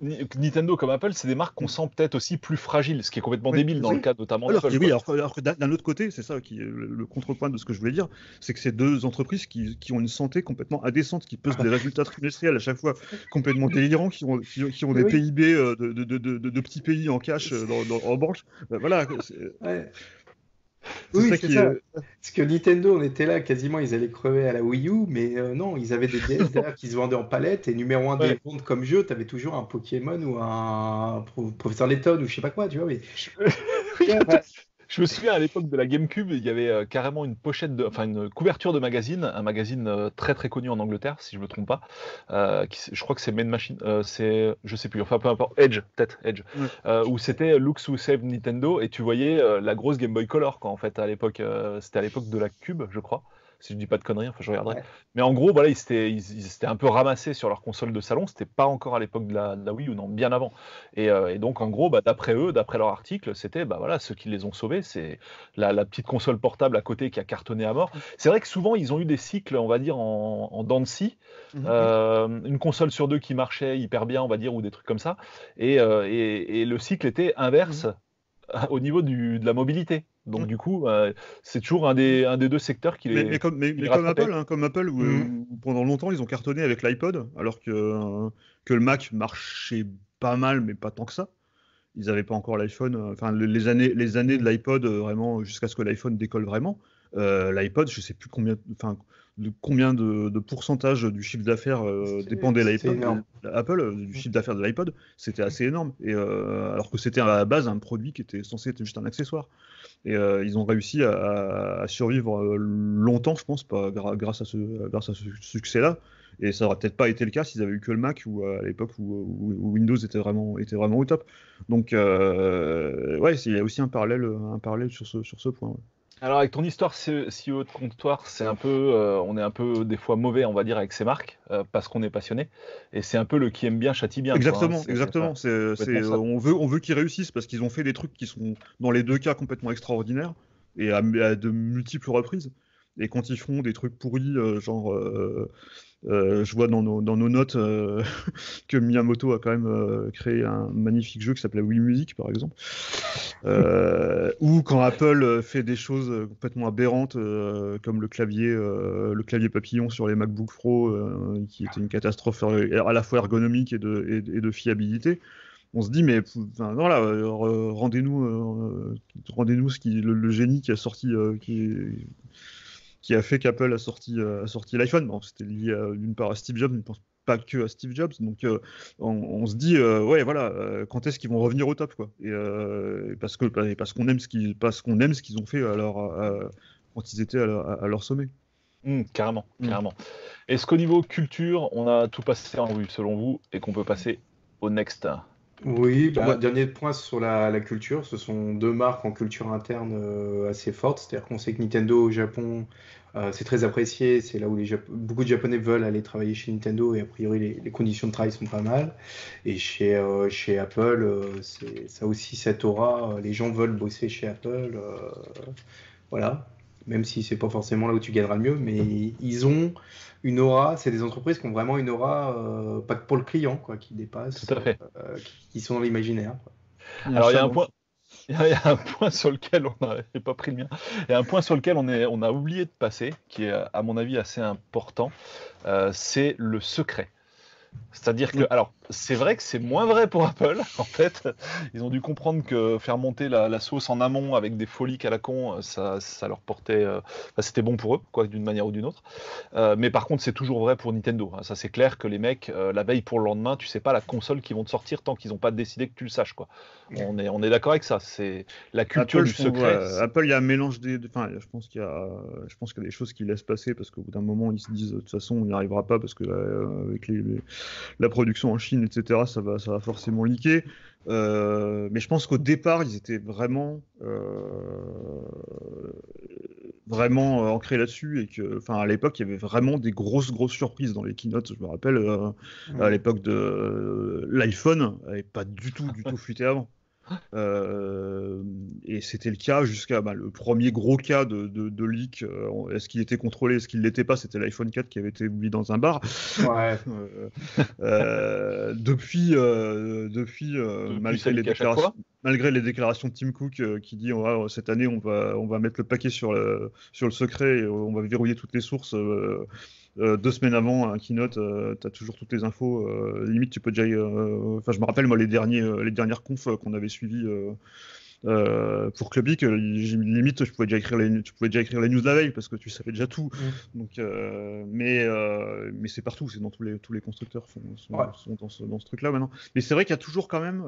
Nintendo comme Apple, c'est des marques qu'on sent peut-être aussi plus fragiles, ce qui est complètement débile dans le cas notamment d'Apple. Alors que d'un autre côté, c'est ça qui est le contrepoint de ce que je voulais dire, c'est que c'est deux entreprises qui ont une santé complètement indécente, qui posent des résultats trimestriels à chaque fois complètement délirants, qui ont des PIB de petits pays en cash en banque. Voilà. Oui, c'est ça. Parce que Nintendo, on était là, quasiment, ils allaient crever à la Wii U, mais non, ils avaient des DS derrière qui se vendaient en palette, et numéro 1 des ventes comme jeu, t'avais toujours un Pokémon ou un Professeur Layton ou je sais pas quoi, tu vois. Mais... Je Je me souviens à l'époque de la GameCube, il y avait carrément une une couverture de magazine, un magazine très très connu en Angleterre, si je me trompe pas. Je crois que c'est Main Machine, je sais plus, enfin peu importe, Edge, peut-être Edge, Ouais. où c'était Looks Who Saved Nintendo et tu voyais la grosse Game Boy Color, quoi, en fait, à l'époque. C'était à l'époque de la Cube, je crois. Si je dis pas de conneries, enfin je regarderai. Ouais. Mais en gros, voilà, ils s'étaient un peu ramassés sur leur console de salon. C'était pas encore à l'époque de la Wii U, non, bien avant. Et donc, en gros, d'après eux, d'après leur article, c'était voilà, ceux qui les ont sauvés, c'est la petite console portable à côté qui a cartonné à mort. C'est vrai que souvent, ils ont eu des cycles, on va dire, en dents de scie. Une console sur deux qui marchait hyper bien, on va dire, ou des trucs comme ça. Et le cycle était inverse au niveau de la mobilité. Donc, du coup, c'est toujours un des deux secteurs qui Mais les comme rattrapait. Apple, hein, où pendant longtemps ils ont cartonné avec l'iPod, alors que le Mac marchait pas mal, mais pas tant que ça. Ils n'avaient pas encore l'iPhone. Enfin, les années de l'iPod, vraiment jusqu'à ce que l'iPhone décolle vraiment. L'iPod, je sais plus combien de pourcentage du chiffre d'affaires dépendait Apple, du chiffre d'affaires de l'iPod. C'était assez énorme. Et alors que c'était à la base un produit qui était censé être juste un accessoire. Et ils ont réussi à survivre longtemps, je pense, pas grâce à ce succès-là. Et ça aurait peut-être pas été le cas s'ils avaient eu que le Mac ou à l'époque où Windows était vraiment au top. Donc ouais, il y a aussi un parallèle sur ce point. Ouais. Alors avec ton histoire si haut de comptoir, c'est un peu, on est un peu des fois mauvais, on va dire, avec ces marques, parce qu'on est passionné. Et c'est un peu le qui aime bien châtie bien, quoi, hein. Exactement. Ouais, complètement ça. On veut qu'ils réussissent parce qu'ils ont fait des trucs qui sont dans les deux cas complètement extraordinaires et à de multiples reprises. Et quand ils font des trucs pourris, je vois dans nos notes que Miyamoto a quand même créé un magnifique jeu qui s'appelait Wii Music, par exemple. Ou quand Apple fait des choses complètement aberrantes, comme le clavier papillon sur les MacBook Pro, qui était une catastrophe à la fois ergonomique et de fiabilité. On se dit, mais voilà, rendez-nous le génie qui a sorti, qui a fait qu'Apple a sorti l'iPhone. Bon, c'était lié d'une part à Steve Jobs, mais je pense pas que à Steve Jobs. Donc on se dit, ouais, voilà, quand est-ce qu'ils vont revenir au top, quoi. Et parce qu'on aime ce qu'ils ont fait quand ils étaient à leur sommet. Carrément, carrément. Est-ce qu'au niveau culture, on a tout passé en revue selon vous et qu'on peut passer au next? Oui, Ouais. dernier point sur la culture, ce sont deux marques en culture interne assez fortes. C'est-à-dire qu'on sait que Nintendo au Japon, c'est très apprécié. C'est là où beaucoup de Japonais veulent aller travailler chez Nintendo et a priori les conditions de travail sont pas mal. Et chez Apple, ça a aussi cette aura. Les gens veulent bosser chez Apple. Voilà. Même si c'est pas forcément là où tu gagneras le mieux, mais ils ont une aura. C'est des entreprises qui ont vraiment une aura, pas que pour le client, quoi, qui dépasse, Tout à fait. qui sont dans l'imaginaire, quoi. Alors il y a un point. Il y a un point sur lequel j'ai pas pris le mien. Il y a un point sur lequel on a oublié de passer, qui est à mon avis assez important, c'est le secret. C'est-à-dire que, alors, c'est vrai que c'est moins vrai pour Apple, en fait. Ils ont dû comprendre que faire monter la sauce en amont avec des folies à la con, ça leur portait. C'était bon pour eux, quoi, d'une manière ou d'une autre. Mais par contre, c'est toujours vrai pour Nintendo, hein. Ça, c'est clair que les mecs, la veille pour le lendemain, tu sais pas la console qu'ils vont te sortir tant qu'ils n'ont pas décidé que tu le saches, quoi. On est d'accord avec ça. C'est la culture Apple, du secret. Apple, il y a un mélange enfin, je pense qu'il y a des choses qu'ils laissent passer parce qu'au bout d'un moment, ils se disent de toute façon, on n'y arrivera pas parce que avec la production en Chine, etc., ça va forcément leaker. Mais je pense qu'au départ, ils étaient vraiment ancrés là-dessus et que, enfin, à l'époque, il y avait vraiment des grosses surprises dans les keynotes. Je me rappelle à l'époque de l'iPhone, elle n'avait pas du tout fuité avant. Et c'était le cas jusqu'à le premier gros cas de leak. Est-ce qu'il était contrôlé, est-ce qu'il ne l'était pas? C'était l'iPhone 4 qui avait été oublié dans un bar. Ouais. Depuis malgré les déclarations de Tim Cook qui dit cette année on va mettre le paquet sur le secret et on va verrouiller toutes les sources. 2 semaines avant un keynote, tu as toujours toutes les infos. Limite, tu peux déjà. Enfin, je me rappelle, moi, les dernières confs qu'on avait suivies pour Clubic, limite, tu pouvais déjà écrire les news la veille parce que tu savais déjà tout. Donc, mais c'est partout, c'est dans tous les constructeurs sont dans ce truc-là maintenant. Mais c'est vrai qu'il y a toujours quand même.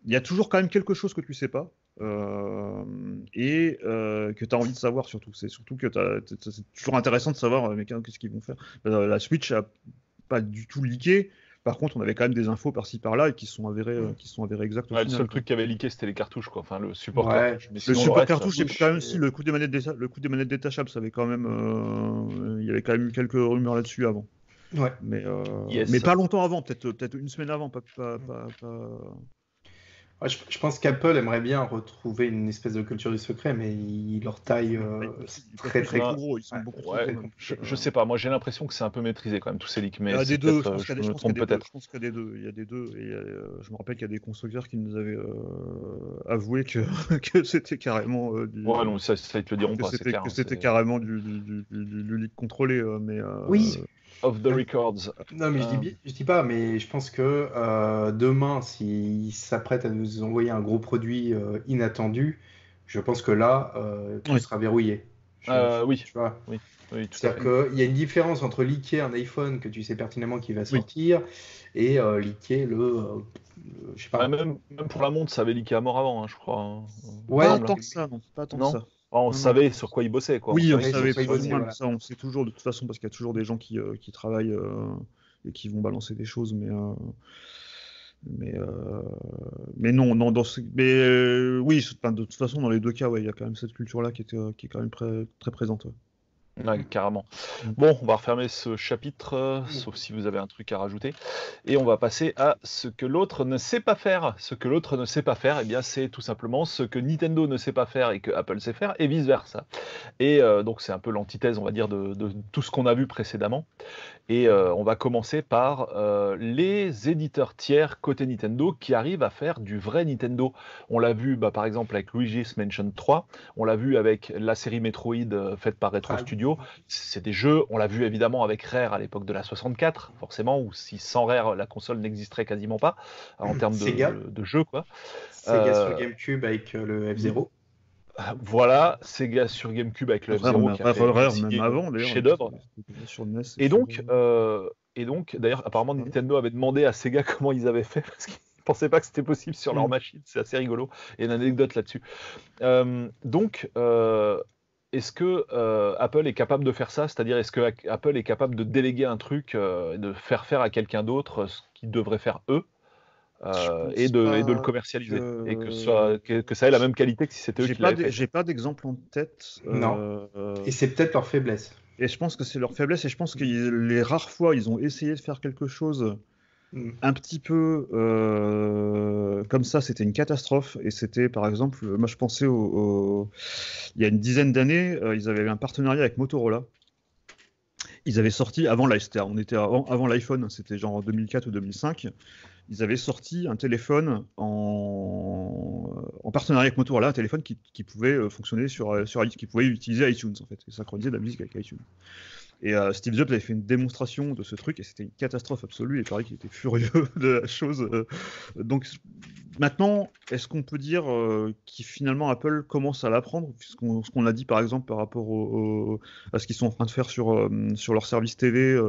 il y a toujours quand même quelque chose que tu sais pas et que tu as envie de savoir surtout. C'est surtout que c'est toujours intéressant de savoir mais qu'est-ce qu'ils vont faire. La Switch a pas du tout leaké. Par contre, on avait quand même des infos par-ci par-là et qui sont avérées exactes au Le final. seul truc qui avait leaké, c'était les cartouches, quoi. Enfin, le support Ouais. cartouche. Mais Le sinon, support reste, cartouche, c'est quand même si le coup des manettes détachables, ça avait quand même, il y avait quand même eu quelques rumeurs là-dessus avant. Ouais. Mais pas longtemps avant, peut-être une semaine avant, pas... Ouais, je pense qu'Apple aimerait bien retrouver une espèce de culture du secret, mais leur taille très gros. Ils sont beaucoup trop gros. Je sais pas, moi j'ai l'impression que c'est un peu maîtrisé quand même tous ces leaks, mais il y a des deux, je pense qu'il y a des deux. Il y a des deux, et je me rappelle qu'il y a des constructeurs qui nous avaient avoué que c'était carrément Ouais, non, ça ils te le diront pas, c'est clair. Que c'était carrément du leak contrôlé, mais... Oui. Off the records. Non, mais je dis pas, mais je pense que demain, s'ils s'apprêtent à nous envoyer un gros produit inattendu, je pense que là, tout sera verrouillé. Oui. Tu vois. Oui, tout C'est-à-dire qu'il y a une différence entre leaker un iPhone que tu sais pertinemment qu'il va sortir et leaker je sais pas. Même pour la montre, ça avait leaké à mort avant, je crois. Hein. Ouais, pas tant que ça, non. Pas tant que ça. On savait sur quoi ils bossaient, quoi. Oui, on savait plus ou moins ça. On sait toujours, de toute façon, parce qu'il y a toujours des gens qui travaillent et qui vont balancer des choses, mais non, oui, de toute façon, dans les deux cas, il y a quand même cette culture-là qui est quand même très présente. Ouais, carrément. Bon, on va refermer ce chapitre, sauf si vous avez un truc à rajouter. Et on va passer à ce que l'autre ne sait pas faire. Ce que l'autre ne sait pas faire, eh bien, c'est tout simplement ce que Nintendo ne sait pas faire et que Apple sait faire, et vice-versa. Et donc, c'est un peu l'antithèse, on va dire, de tout ce qu'on a vu précédemment. Et on va commencer par les éditeurs tiers côté Nintendo qui arrivent à faire du vrai Nintendo. On l'a vu par exemple avec Luigi's Mansion 3, on l'a vu avec la série Metroid faite par Retro Studio. C'est des jeux, on l'a vu évidemment avec Rare à l'époque de la 64, forcément, ou si sans Rare la console n'existerait quasiment pas en termes de jeux, quoi. Sega sur GameCube avec le F-Zero. Voilà, Sega sur GameCube avec le F-Zero qui a fait même avant, d'ailleurs, chef-d'œuvre. Sur NES, et donc, d'ailleurs, apparemment, Nintendo avait demandé à Sega comment ils avaient fait parce qu'ils ne pensaient pas que c'était possible sur leur machine. C'est assez rigolo. Il y a une anecdote là-dessus. Donc, est-ce que Apple est capable de faire ça? C'est-à-dire, est-ce que Apple est capable de déléguer un truc, de faire faire à quelqu'un d'autre ce qu'ils devraient faire eux et de le commercialiser et que ça ait la même qualité que si c'était eux qui l'avaient fait. J'ai pas d'exemple en tête. Non. Et c'est peut-être leur faiblesse. Et je pense que c'est leur faiblesse et je pense que les rares fois ils ont essayé de faire quelque chose un petit peu comme ça, c'était une catastrophe. Et c'était par exemple, moi je pensais il y a une dizaine d'années, ils avaient eu un partenariat avec Motorola. Ils avaient sorti, on était avant l'iPhone, c'était genre en 2004 ou 2005. Ils avaient sorti un téléphone en partenariat avec Motorola, un téléphone qui pouvait fonctionner qui pouvait utiliser iTunes en fait, et synchroniser de la musique avec iTunes. Et Steve Jobs avait fait une démonstration de ce truc et c'était une catastrophe absolue. Et pareil qu'il était furieux de la chose. Donc maintenant, est-ce qu'on peut dire que finalement Apple commence à l'apprendre, ce qu'on a dit par exemple par rapport à ce qu'ils sont en train de faire sur leur service TV,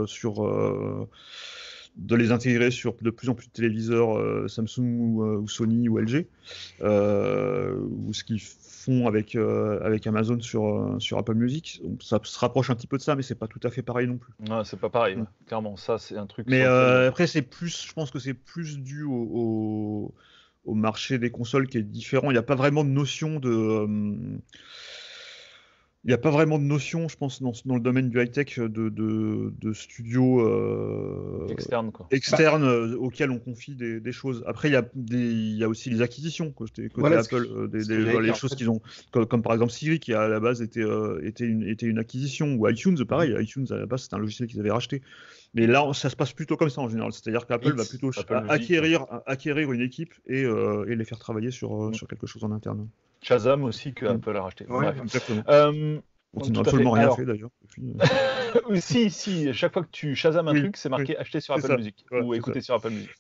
de les intégrer sur de plus en plus de téléviseurs Samsung ou Sony ou LG, ou ce qu'ils font avec Amazon sur Apple Music. Donc, ça se rapproche un petit peu de ça, mais c'est pas tout à fait pareil non plus. Non, c'est pas pareil, clairement. Ça, c'est un truc. Mais après, je pense que c'est plus dû au marché des consoles qui est différent. Il n'y a pas vraiment de notion il n'y a pas vraiment de notion, je pense, dans le domaine du high-tech de studios externes auxquels on confie des choses. Après, il y a aussi les acquisitions côté Apple, les choses qu'ils ont, comme par exemple Siri, qui à la base était une acquisition, ou iTunes, pareil. iTunes, à la base, c'était un logiciel qu'ils avaient racheté. Mais là, ça se passe plutôt comme ça en général. C'est-à-dire qu'Apple va plutôt acquérir une équipe et les faire travailler sur quelque chose en interne. Shazam aussi que Apple a racheté. Ouais, exactement. On n'a absolument rien fait d'ailleurs. Si, chaque fois que tu Shazam un truc, c'est marqué acheter sur Apple Music ou écouter sur Apple Music.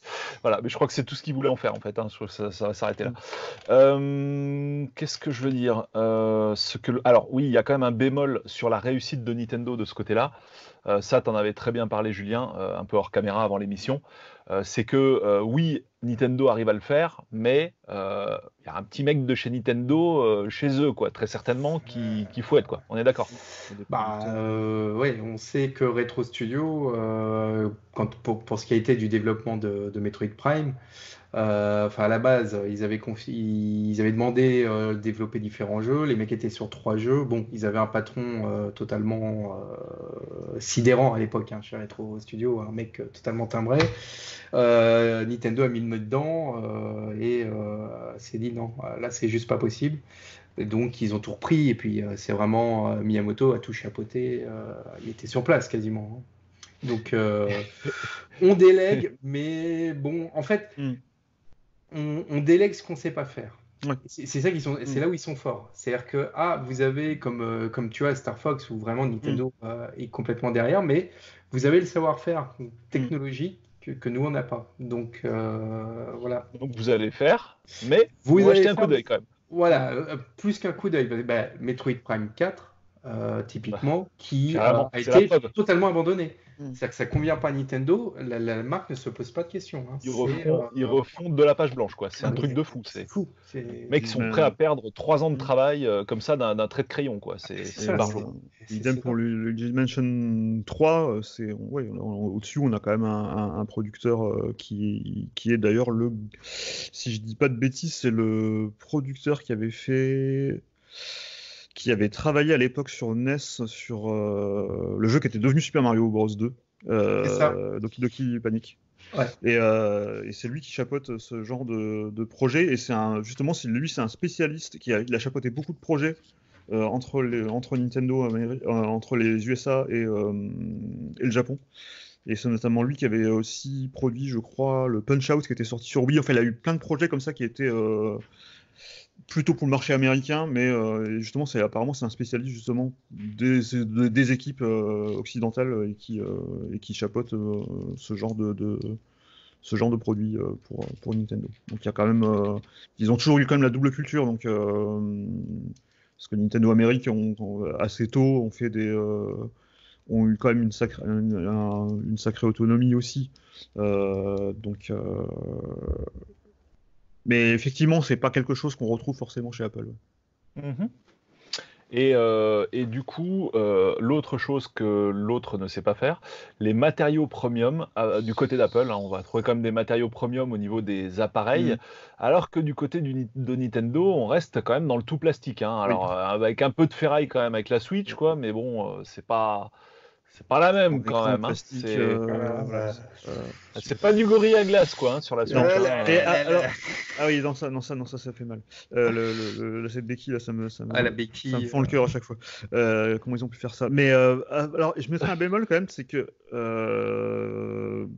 Voilà, mais je crois que c'est tout ce qu'ils voulaient en faire en fait. Je trouve que ça va s'arrêter là. Qu'est-ce que je veux dire Alors oui, il y a quand même un bémol sur la réussite de Nintendo de ce côté-là. Ça, t'en avais très bien parlé, Julien, un peu hors caméra avant l'émission. C'est que oui, Nintendo arrive à le faire, mais il y a un petit mec de chez Nintendo chez eux, quoi, très certainement, qui fouette, quoi. On est d'accord. Ouais, on sait que Retro Studio, pour ce qui a été du développement de Metroid Prime, à la base, ils avaient demandé de développer différents jeux. Les mecs étaient sur 3 jeux. Bon, ils avaient un patron totalement sidérant à l'époque, chez Retro Studio, un mec totalement timbré. Nintendo a mis le nez dedans et s'est dit non, là c'est juste pas possible. Et donc ils ont tout repris et puis c'est vraiment Miyamoto a tout chapeauté. Il était sur place quasiment. Donc on délègue, mais bon, en fait. On délègue ce qu'on sait pas faire. Ouais. C'est ça c'est là où ils sont forts. C'est-à-dire que vous avez comme tu as Star Fox où vraiment Nintendo est complètement derrière, mais vous avez le savoir-faire technologique que nous on n'a pas. Donc voilà. Donc vous allez faire, mais vous allez jeter un coup d'œil quand même. Voilà, plus qu'un coup d'œil. Metroid Prime 4. Typiquement, qui a été totalement abandonné. C'est-à-dire que ça convient pas à Nintendo, la marque ne se pose pas de questions. Ils refont de la page blanche, quoi. C'est un truc de fou. C'est fou. Les mecs sont prêts à perdre 3 ans de travail comme ça d'un trait de crayon, quoi. C'est barjot. Idem pour le Luigi's Mansion 3, au-dessus on a quand même un producteur qui est d'ailleurs si je dis pas de bêtises, c'est le producteur qui avait travaillé à l'époque sur NES sur le jeu qui était devenu Super Mario Bros 2, Doki Doki Panic. Ouais. Et c'est lui qui chapeaute ce genre de projet, et c'est un spécialiste il a chapeauté beaucoup de projets entre Nintendo, entre les USA et le Japon. Et c'est notamment lui qui avait aussi produit, je crois, le Punch-Out qui était sorti sur Wii. Enfin, il a eu plein de projets comme ça qui étaient plutôt pour le marché américain, mais justement, apparemment, c'est un spécialiste justement des équipes occidentales et qui chapeaute ce genre de produit pour Nintendo. Donc il y a quand même, ils ont toujours eu quand même la double culture, donc parce que Nintendo Amérique assez tôt ont eu quand même une sacrée autonomie aussi. Mais effectivement, c'est pas quelque chose qu'on retrouve forcément chez Apple. Et du coup, l'autre chose que l'autre ne sait pas faire, les matériaux premium, du côté d'Apple, on va trouver quand même des matériaux premium au niveau des appareils, alors que du côté de Nintendo, on reste quand même dans le tout plastique. Alors, avec un peu de ferraille quand même avec la Switch, quoi, mais bon, c'est pas la même quand même. C'est pas du Gorilla Glass, quoi, sur la Switch. Ça fait mal. Cette béquille là, ça me fend le cœur à chaque fois. Comment ils ont pu faire ça? Mais alors, je mettrais un bémol quand même, c'est que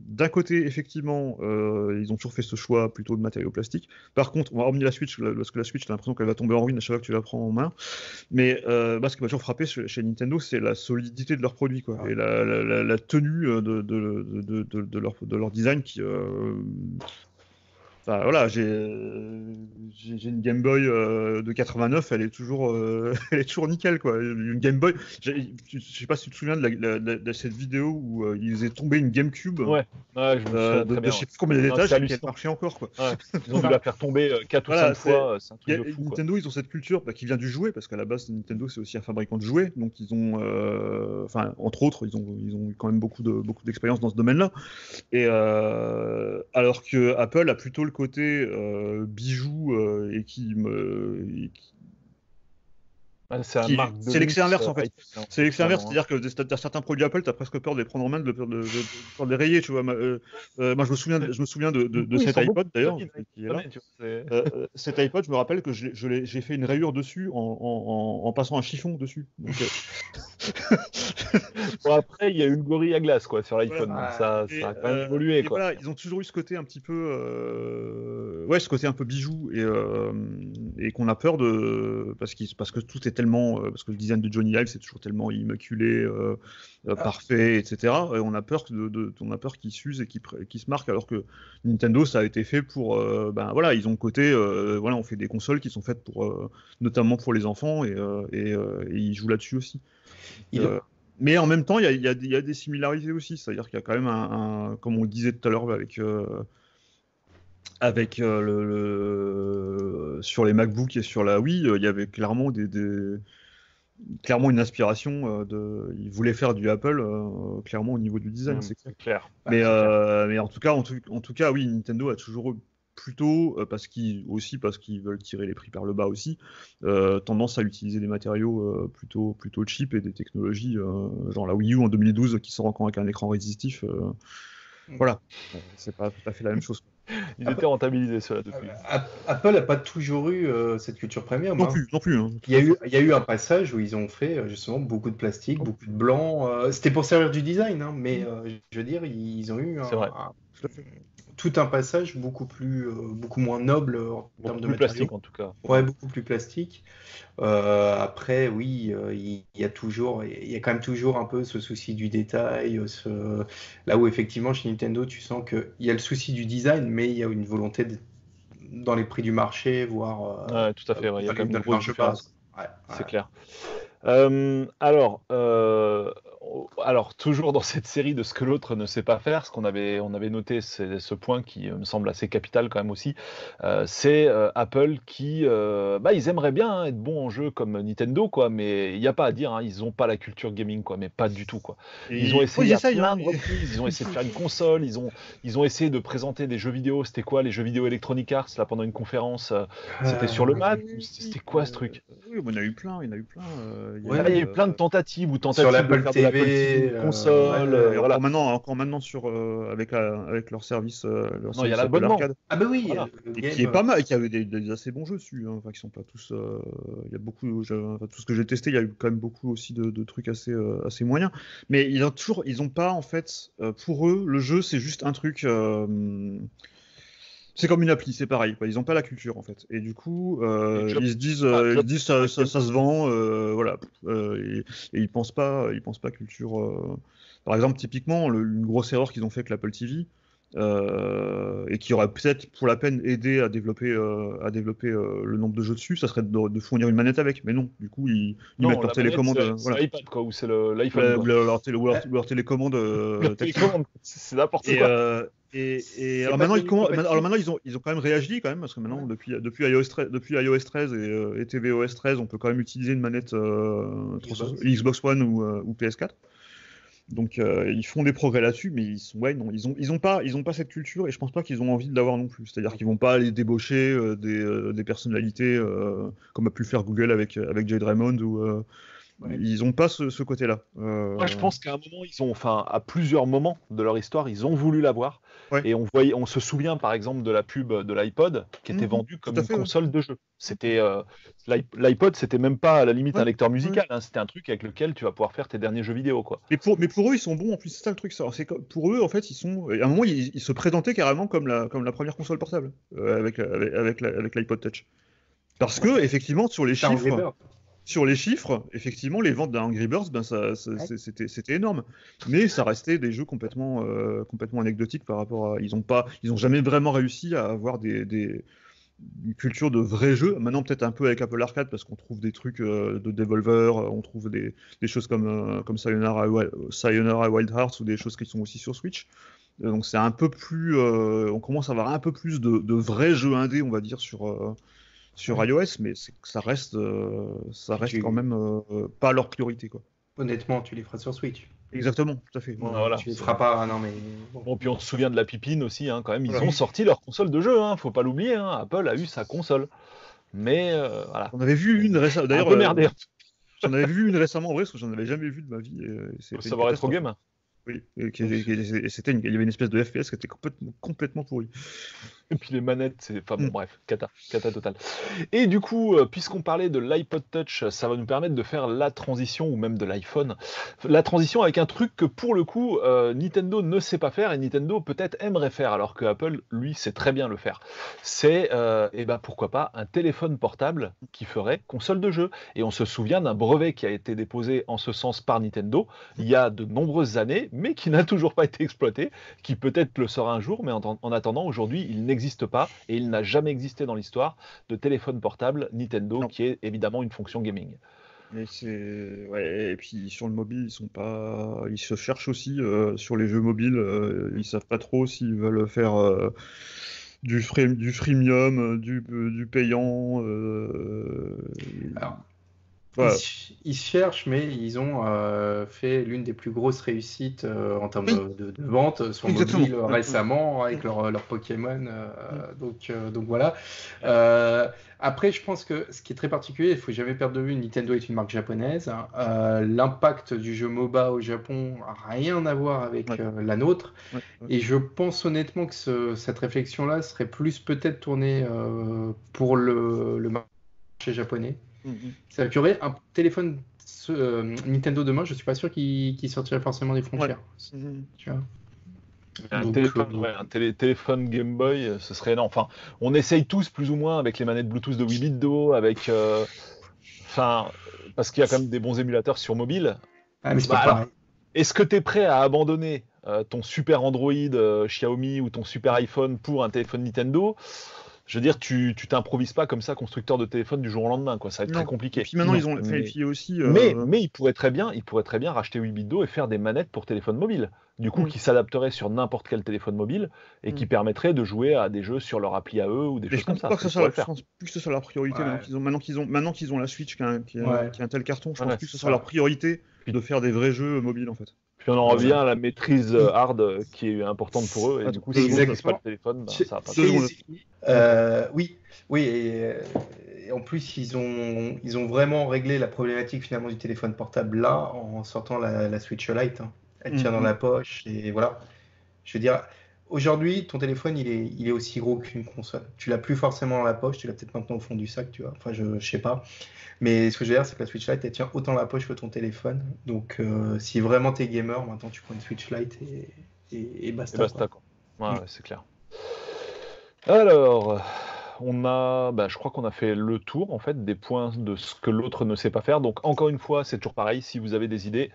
d'un côté, effectivement, ils ont toujours fait ce choix plutôt de matériaux plastiques. Par contre, on va hormis la Switch, parce que la Switch, j'ai l'impression qu'elle va tomber en ruine à chaque fois que tu la prends en main. Mais ce qui m'a toujours frappé chez Nintendo, c'est la solidité de leurs produits, quoi, et la tenue de leur design qui. Enfin, voilà, j'ai une Game Boy de 89, elle est toujours nickel, quoi. Une Game Boy, je sais pas si tu te souviens de cette vidéo où ils faisaient tomber une GameCube. Ouais, je me souviens je sais plus combien d'étages, et qu'elle marchait encore, quoi. Ils ont dû la faire tomber 4 ou 5 fois, c'est un truc de fou, Nintendo, quoi. Ils ont cette culture qui vient du jouet, parce qu'à la base, Nintendo, c'est aussi un fabricant de jouets, donc ils ont, entre autres, ils ont quand même beaucoup d'expérience dans ce domaine-là. Et alors que Apple a plutôt le côté bijou et c'est l'excès inverse en fait. C'est l'excès inverse, c'est-à-dire que certains produits Apple, t'as presque peur de les prendre en main, de les rayer, tu vois. Moi, je me souviens de cet iPod d'ailleurs. Cet iPod, je me rappelle que j'ai fait une rayure dessus en passant un chiffon dessus. Donc, Bon, après, il y a eu le Gorilla Glass quoi, sur l'iPhone, Voilà. donc ça a quand même évolué. Quoi. Voilà, ils ont toujours eu ce côté un petit peu. Ouais, ce côté un peu bijou, et qu'on a peur de. Parce que tout est tellement. Parce que le design de Johnny Ive, c'est toujours tellement immaculé, parfait, etc. Et on a peur qu'ils s'usent et qu'ils se marquent, alors que Nintendo, ça a été fait pour. Ben voilà, ils ont le côté. Voilà, on fait des consoles qui sont faites pour. Notamment pour les enfants, et ils jouent là-dessus aussi. Mais en même temps, il y a des similarités aussi. C'est-à-dire qu'il y a quand même comme on le disait tout à l'heure avec sur les MacBook et sur la Wii, il y avait clairement clairement une inspiration ils voulaient faire du Apple clairement au niveau du design, c'est clair. Mais en tout cas, oui, Nintendo a toujours plutôt parce qu'ils veulent tirer les prix par le bas aussi, tendance à utiliser des matériaux plutôt cheap et des technologies genre la Wii U en 2012 qui sort encore avec un écran résistif. Voilà, c'est pas tout à fait la même chose. Ils étaient rentabilisés ceux-là depuis. Apple n'a pas toujours eu cette culture premium. Non plus. Hein. Il y a eu un passage où ils ont fait justement beaucoup de plastique, beaucoup de blanc. C'était pour servir du design, hein, mais je veux dire, ils ont eu tout un passage beaucoup moins noble en termes de matériaux. Plastique en tout cas. Ouais, beaucoup plus plastique. Après, oui, il y a quand même toujours un peu ce souci du détail, là où effectivement chez Nintendo, tu sens qu'il y a le souci du design, mais il y a une volonté dans les prix du marché, voire. Ouais, tout à fait. Il y a quand même une grosse différence. C'est clair. Alors, toujours dans cette série de ce que l'autre ne sait pas faire, ce qu'on avait noté, c'est ce point qui me semble assez capital quand même aussi, c'est Apple qui, ils aimeraient bien être bons en jeu comme Nintendo, quoi, mais il n'y a pas à dire, hein, ils n'ont pas la culture gaming, quoi, mais pas du tout, quoi. Ils ont essayé plein de reprises, ils ont essayé de faire une console, ils ont essayé de présenter des jeux vidéo. C'était quoi les jeux vidéo Electronic Arts là pendant une conférence? C'était sur le Mac? C'était quoi ce truc? Oui, il y en a eu plein. Il y a eu plein de tentatives sur l'Apple de TV, TV, console, voilà. Encore maintenant avec leur service, non, il y a l'abonnement. Ah bah oui, voilà. Qui est pas mal, qui avait des assez bons jeux dessus, hein. Enfin, qui sont pas tous. Il y a beaucoup, tout ce que j'ai testé, il y a eu quand même beaucoup aussi de trucs assez moyens. Mais ils ont pas en fait, pour eux, le jeu c'est juste un truc. C'est comme une appli, c'est pareil, quoi. Ils n'ont pas la culture en fait, et du coup, ils se disent ça se vend, voilà, et ils pensent pas culture. Par exemple, typiquement, une grosse erreur qu'ils ont fait avec l'Apple TV, et qui aurait peut-être pour la peine aidé à développer le nombre de jeux dessus, ça serait de fournir une manette avec, mais non, du coup ils mettent leur télécommande, c'est l'iPad quoi, ou c'est l'iPhone, ou leur télécommande, c'est n'importe quoi. Alors maintenant, ils ont quand même réagi quand même, parce que maintenant depuis iOS 13 et tvOS 13, on peut quand même utiliser une manette Xbox One ou PS4. Donc ils font des progrès là-dessus, mais ils ont pas cette culture, et je pense pas qu'ils ont envie de l'avoir non plus. C'est-à-dire qu'ils vont pas aller débaucher des personnalités comme a pu le faire Google avec Jade Raymond ou ils ont pas ce côté-là. Moi, je pense qu'à un moment, à plusieurs moments de leur histoire, ils ont voulu l'avoir. Ouais. Et on se souvient par exemple de la pub de l'iPod qui était vendue comme une console de jeu. C'était l'iPod, c'était même pas à la limite un lecteur musical, hein, c'était un truc avec lequel tu vas pouvoir faire tes derniers jeux vidéo, quoi. Mais pour eux, ils sont bons en plus, c'est ça le truc. Pour eux, en fait, à un moment, ils se présentaient carrément comme la première console portable avec l'iPod Touch. Parce que effectivement, sur les chiffres, effectivement, les ventes d'un Angry Birds, c'était énorme. Mais ça restait des jeux complètement anecdotiques par rapport à. Ils ont jamais vraiment réussi à avoir une culture de vrais jeux. Maintenant, peut-être un peu avec Apple Arcade, parce qu'on trouve des trucs de Devolver, on trouve des choses comme Sayonara Wild Hearts, ou des choses qui sont aussi sur Switch. Donc c'est un peu plus. On commence à avoir un peu plus de vrais jeux indés, on va dire, sur iOS, mais ça reste quand même pas leur priorité, quoi. Honnêtement, tu les feras sur Switch. Exactement, tout à fait. Voilà. Tu les feras pas, non mais. Bon, puis on se souvient de la pipine aussi, hein, quand même. Ils ont sorti leur console de jeu, hein, faut pas l'oublier. Hein. Apple a eu sa console, mais voilà. On avait vu une récemment. D'ailleurs, un peu merdé. J'en avais vu une récemment en vrai, parce que j'en avais jamais vu de ma vie. Faut savoir être au game. Oui, il y avait une espèce de FPS qui était complètement pourri. Et puis les manettes, c'est. Enfin bon, bref, cata totale. Et du coup, puisqu'on parlait de l'iPod Touch, ça va nous permettre de faire la transition, ou même de l'iPhone, la transition avec un truc que pour le coup, Nintendo ne sait pas faire et Nintendo peut-être aimerait faire, alors que Apple, lui, sait très bien le faire. C'est, et ben pourquoi pas, un téléphone portable qui ferait console de jeu. Et on se souvient d'un brevet qui a été déposé en ce sens par Nintendo il y a de nombreuses années, mais qui n'a toujours pas été exploité, qui peut-être le sera un jour, mais en attendant, aujourd'hui, il n'existe pas et il n'a jamais existé dans l'histoire de téléphone portable Nintendo, Non. qui est évidemment une fonction gaming. Mais ouais, et puis sur le mobile, ils se cherchent aussi sur les jeux mobiles, ils savent pas trop s'ils veulent faire du freemium, du payant. Alors, Voilà. ils se cherchent, mais ils ont fait l'une des plus grosses réussites en termes Oui. de vente sur Exactement. mobile récemment avec leur Pokémon. Donc voilà. Après, je pense que ce qui est très particulier, il ne faut jamais perdre de vue, Nintendo est une marque japonaise. L'impact du jeu MOBA au Japon n'a rien à voir avec Ouais. la nôtre. Ouais. Et je pense honnêtement que cette réflexion-là serait plus peut-être tournée pour le marché japonais. C'est-à-dire qu'il y aurait un téléphone Nintendo demain, je suis pas sûr qu'il sortirait forcément des frontières. Tu vois. Un téléphone Game Boy, ce serait énorme. Enfin, on essaye tous plus ou moins avec les manettes Bluetooth de Weebitdo, avec, enfin, parce qu'il y a quand même des bons émulateurs sur mobile. Ah, mais c'est pas alors, pareil. est-ce que tu es prêt à abandonner ton super Android Xiaomi ou ton super iPhone pour un téléphone Nintendo? Je veux dire, tu t'improvises pas comme ça constructeur de téléphone du jour au lendemain, quoi. Ça va être très compliqué. Et puis maintenant, Non. ils ont fait aussi. Mais ils pourraient très bien racheter Weebitdo et faire des manettes pour téléphone mobile. Du coup, qui s'adapteraient sur n'importe quel téléphone mobile et qui permettraient de jouer à des jeux sur leur appli à eux ou des choses comme ça. Je pense plus que ce soit leur priorité maintenant qu'ils ont la Switch qui a un tel carton. Je pense plus que ce soit leur priorité de faire des vrais jeux mobiles en fait. Puis on en revient à la maîtrise hard qui est importante pour eux. Et du coup, si ils n'ont pas le téléphone, ça va pas. Oui. Et en plus, ils ont vraiment réglé la problématique finalement du téléphone portable là en sortant la Switch Lite. Elle tient dans la poche et voilà. Je veux dire, aujourd'hui, ton téléphone, il est aussi gros qu'une console. Tu l'as plus forcément dans la poche, tu l'as peut-être maintenant au fond du sac, tu vois. Enfin, je sais pas. Mais ce que je veux dire, c'est que la Switch Lite, elle tient autant dans la poche que ton téléphone. Donc, si vraiment t'es gamer, maintenant tu prends une Switch Lite et basta. Et basta, quoi. Ouais, c'est clair. Alors, je crois qu'on a fait le tour en fait des points de ce que l'autre ne sait pas faire. Donc encore une fois, c'est toujours pareil. Si vous avez des idées,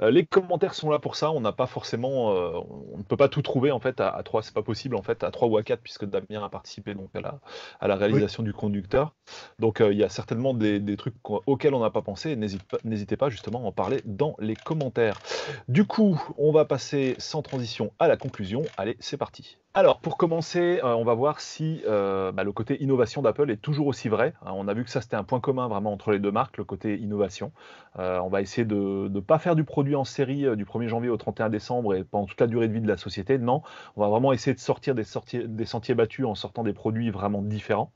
les commentaires sont là pour ça. On n'a pas forcément, on ne peut pas tout trouver en fait à 3, c'est pas possible en fait à 3 ou à 4 puisque Damien a participé donc à la réalisation du conducteur. Donc il y a certainement des trucs auxquels on n'a pas pensé. N'hésitez pas justement à en parler dans les commentaires. Du coup, on va passer sans transition à la conclusion. Allez, c'est parti. Alors, pour commencer, on va voir si le côté innovation d'Apple est toujours aussi vrai. On a vu que ça, c'était un point commun vraiment entre les deux marques, le côté innovation. On va essayer de ne pas faire du produit en série du 1er janvier au 31 décembre et pendant toute la durée de vie de la société. Non, on va vraiment essayer de sortir des sentiers battus en sortant des produits vraiment différents.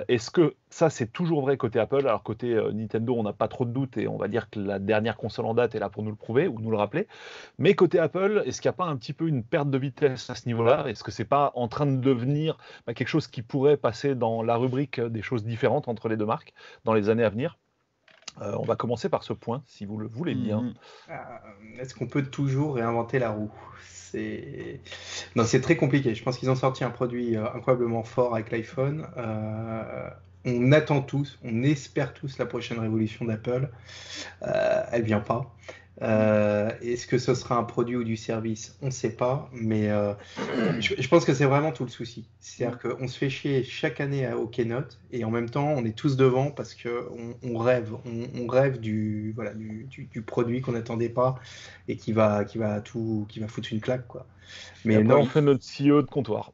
Est-ce que ça, c'est toujours vrai côté Apple? Alors, côté Nintendo, on n'a pas trop de doutes et on va dire que la dernière console en date est là pour nous le prouver ou nous le rappeler. Mais côté Apple, est-ce qu'il n'y a pas un petit peu une perte de vitesse à ce niveau-là? Est-ce que c'est pas en train de devenir quelque chose qui pourrait passer dans la rubrique des choses différentes entre les deux marques dans les années à venir? On va commencer par ce point, si vous le voulez bien. Est-ce qu'on peut toujours réinventer la roue? Non, c'est très compliqué. Je pense qu'ils ont sorti un produit incroyablement fort avec l'iPhone. On attend tous, on espère tous la prochaine révolution d'Apple. Elle vient pas. Est-ce que ce sera un produit ou du service? On ne sait pas, mais je pense que c'est vraiment tout le souci. C'est-à-dire qu'on se fait chier chaque année au Keynote et en même temps, on est tous devant parce qu'on rêve. On rêve du produit qu'on n'attendait pas et qui va foutre une claque, quoi. Mais non, on fait notre CEO de comptoir.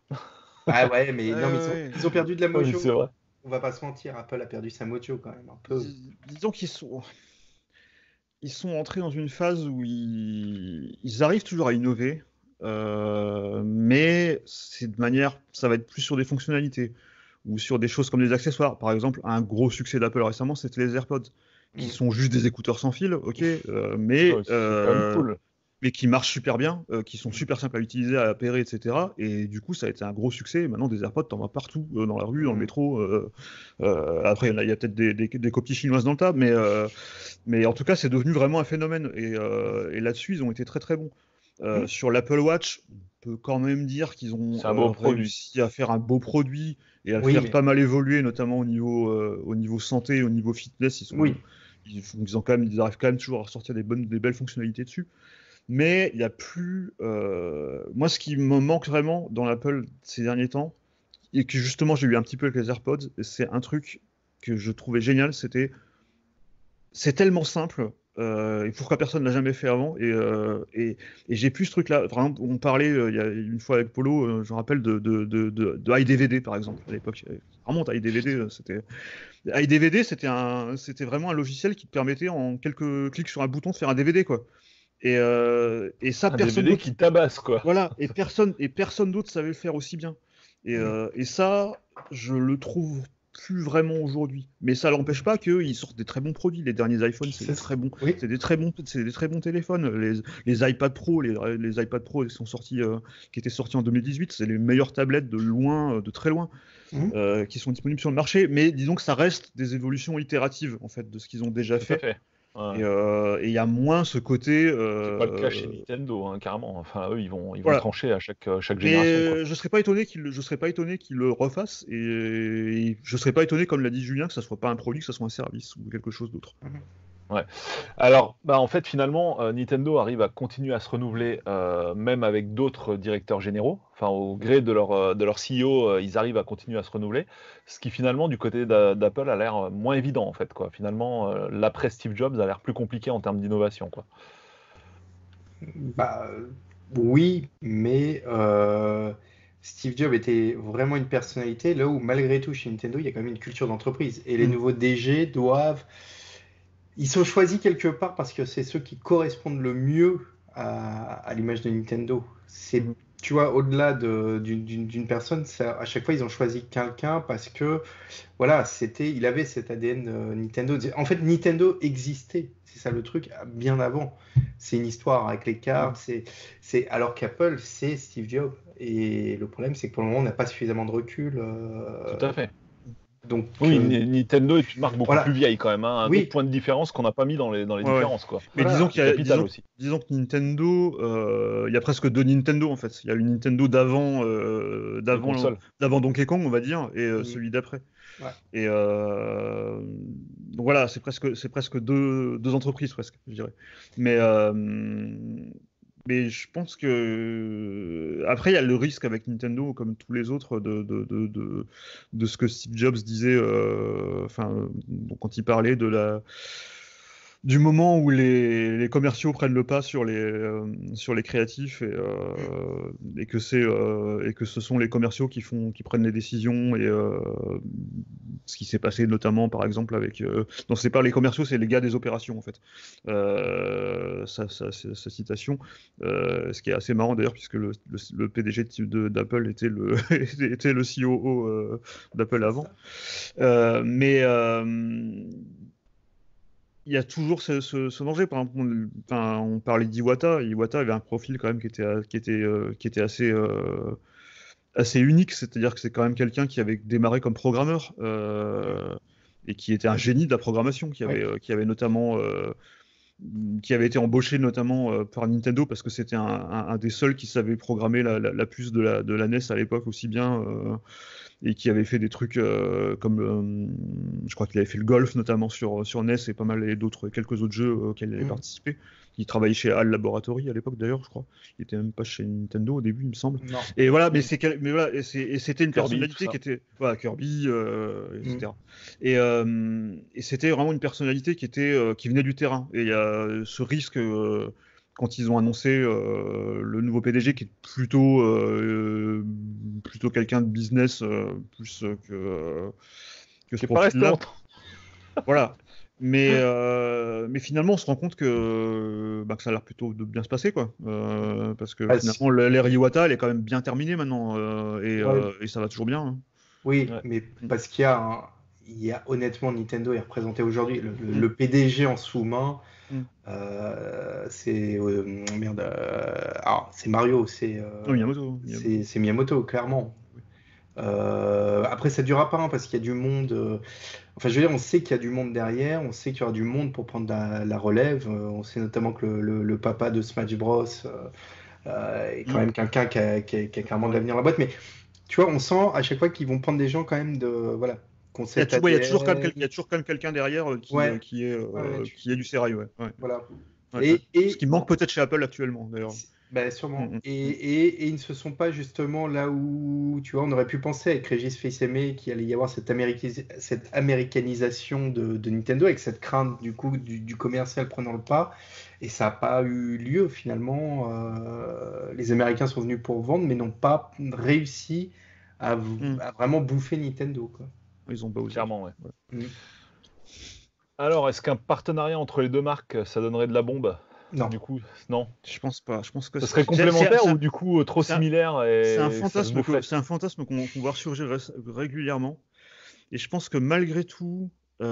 Ah ouais, mais non, mais ils ont perdu de la mojo. C'est vrai. On va pas se mentir, Apple a perdu sa mojo quand même un peu. Disons qu'ils sont entrés dans une phase où ils arrivent toujours à innover, mais ça va être plus sur des fonctionnalités ou sur des choses comme des accessoires. Par exemple, un gros succès d'Apple récemment, c'était les AirPods, qui sont juste des écouteurs sans fil, ok, mais c'est quand même cool. mais qui marchent super bien, qui sont super simples à utiliser, à appairer, etc. Et du coup, ça a été un gros succès. Maintenant, des AirPods, t'en vois partout, dans la rue, dans le métro. Après, il y a peut-être des copies chinoises dans le tas, mais en tout cas, c'est devenu vraiment un phénomène. Et là-dessus, ils ont été très très bons. Sur l'Apple Watch, on peut quand même dire qu'ils ont réussi à faire un beau produit et à le faire pas mal évoluer, notamment au niveau santé, au niveau fitness. Ils arrivent quand même toujours à sortir des belles fonctionnalités dessus. Mais il n'y a plus. Moi, ce qui me manque vraiment dans l'Apple ces derniers temps, et que justement j'ai eu un petit peu avec les AirPods, c'est un truc que je trouvais génial. C'est tellement simple. Et pourquoi personne ne l'a jamais fait avant. Et j'ai plus ce truc-là. Vraiment, on parlait il y a une fois avec Polo, je me rappelle de iDVD par exemple. À l'époque, vraiment iDVD, iDVD, c'était vraiment un logiciel qui te permettait en quelques clics sur un bouton de faire un DVD, quoi. Et ça, un personne DVD d'autre qui tabasse, quoi. Voilà, et personne d'autre savait le faire aussi bien. Et ça, je le trouve plus vraiment aujourd'hui. Mais ça n'empêche pas qu'ils sortent des très bons produits. Les derniers iPhones, c'est très bon. C'est des très bons téléphones. Les iPad Pro, les iPad Pro qui étaient sortis en 2018, c'est les meilleures tablettes de loin, de très loin, qui sont disponibles sur le marché. Mais disons que ça reste des évolutions itératives en fait de ce qu'ils ont déjà fait. Ouais. Et il y a moins ce côté. C'est pas le cas chez Nintendo, hein, carrément. Enfin, eux, ils vont trancher à chaque génération. Quoi. Je serais pas étonné qu'ils le refassent, et je serais pas étonné, comme l'a dit Julien, que ça soit pas un produit, que ça soit un service ou quelque chose d'autre. Ouais. Alors, en fait, finalement, Nintendo arrive à continuer à se renouveler, même avec d'autres directeurs généraux. Enfin, au gré de leur CEO, ils arrivent à continuer à se renouveler. Ce qui, finalement, du côté d'Apple, a l'air moins évident, en fait, quoi. Finalement, l'après Steve Jobs a l'air plus compliqué en termes d'innovation, quoi. Oui, mais Steve Jobs était vraiment une personnalité, là où, malgré tout, chez Nintendo, il y a quand même une culture d'entreprise. Et les nouveaux DG doivent... Ils sont choisis quelque part parce que c'est ceux qui correspondent le mieux à l'image de Nintendo. Tu vois, au-delà d'une personne, à chaque fois, ils ont choisi quelqu'un parce que, voilà, il avait cet ADN Nintendo. En fait, Nintendo existait, c'est ça le truc, bien avant. C'est une histoire avec les cartes, alors qu'Apple, c'est Steve Jobs. Et le problème, c'est que pour le moment, on n'a pas suffisamment de recul. Tout à fait. Donc, oui, Nintendo est une marque beaucoup plus vieille quand même, hein, un autre point de différence qu'on n'a pas mis dans les différences, quoi. Mais disons que Nintendo, il y a presque deux Nintendo en fait. Il y a le Nintendo d'avant Donkey Kong, on va dire, et celui d'après. Et donc voilà, c'est presque deux entreprises presque, je dirais. Mais je pense que après il y a le risque avec Nintendo, comme tous les autres, de ce que Steve Jobs disait, quand il parlait du moment où les commerciaux prennent le pas sur les créatifs, et que ce sont les commerciaux qui prennent les décisions, et ce qui s'est passé notamment par exemple avec non, c'est pas les commerciaux, c'est les gars des opérations en fait, sa citation, ce qui est assez marrant d'ailleurs, puisque le PDG d'Apple était était le COO d'Apple avant, mais il y a toujours ce danger. Par exemple, on parlait d'Iwata. Iwata avait un profil quand même qui était assez unique. C'est-à-dire que c'est quand même quelqu'un qui avait démarré comme programmeur, et qui était un génie de la programmation, qui avait notamment qui avait été embauché notamment par Nintendo parce que c'était un des seuls qui savait programmer la puce de la NES à l'époque aussi bien, et qui avait fait des trucs comme je crois qu'il avait fait le golf notamment sur NES, et quelques autres jeux auxquels il avait participé. Il travaillait chez HAL Laboratory à l'époque d'ailleurs, je crois. Il était même pas chez Nintendo au début, il me semble. Non. Et voilà, mais c'était une personnalité qui était Kirby, etc. Et c'était vraiment une personnalité qui venait du terrain. Et il y a ce risque quand ils ont annoncé le nouveau PDG, qui est plutôt quelqu'un de business, plus que ce profil-là. Voilà. Mais finalement, on se rend compte que ça a l'air plutôt de bien se passer, quoi. Parce que finalement, l'ère Iwata, elle est quand même bien terminée maintenant, et ça va toujours bien. Hein. Oui, mais parce qu'il y a honnêtement, Nintendo est représenté aujourd'hui. Le PDG en sous-main, C'est c'est Mario, c'est Miyamoto, clairement. Après, ça durera pas, parce qu'il y a du monde. Enfin, je veux dire, on sait qu'il y a du monde derrière, on sait qu'il y aura du monde pour prendre la relève. On sait notamment que le papa de Smash Bros est quand même quelqu'un qui a clairement de l'avenir dans la boîte. Mais tu vois, on sent à chaque fois qu'ils vont prendre des gens quand même de il y a toujours quand même quelqu'un derrière qui est du sérail. Voilà. Et ce qui manque peut-être chez Apple actuellement, d'ailleurs. Sûrement. Et ils ne se sont pas justement là où, tu vois, on aurait pu penser avec Régis Fils-Aimé qu'il allait y avoir cette américanisation de Nintendo, avec cette crainte du coup du commercial prenant le pas. Et ça n'a pas eu lieu finalement. Les Américains sont venus pour vendre, mais n'ont pas réussi à vraiment bouffer Nintendo, quoi. Ils ont pas osé. Clairement, ouais. Alors, est-ce qu'un partenariat entre les deux marques, ça donnerait de la bombe ? Non. Du coup, non. Je pense pas. Je pense que ça serait complémentaire ou du coup trop similaire. C'est un fantasme qu'on voit ressurgir régulièrement. Et je pense que malgré tout, c'est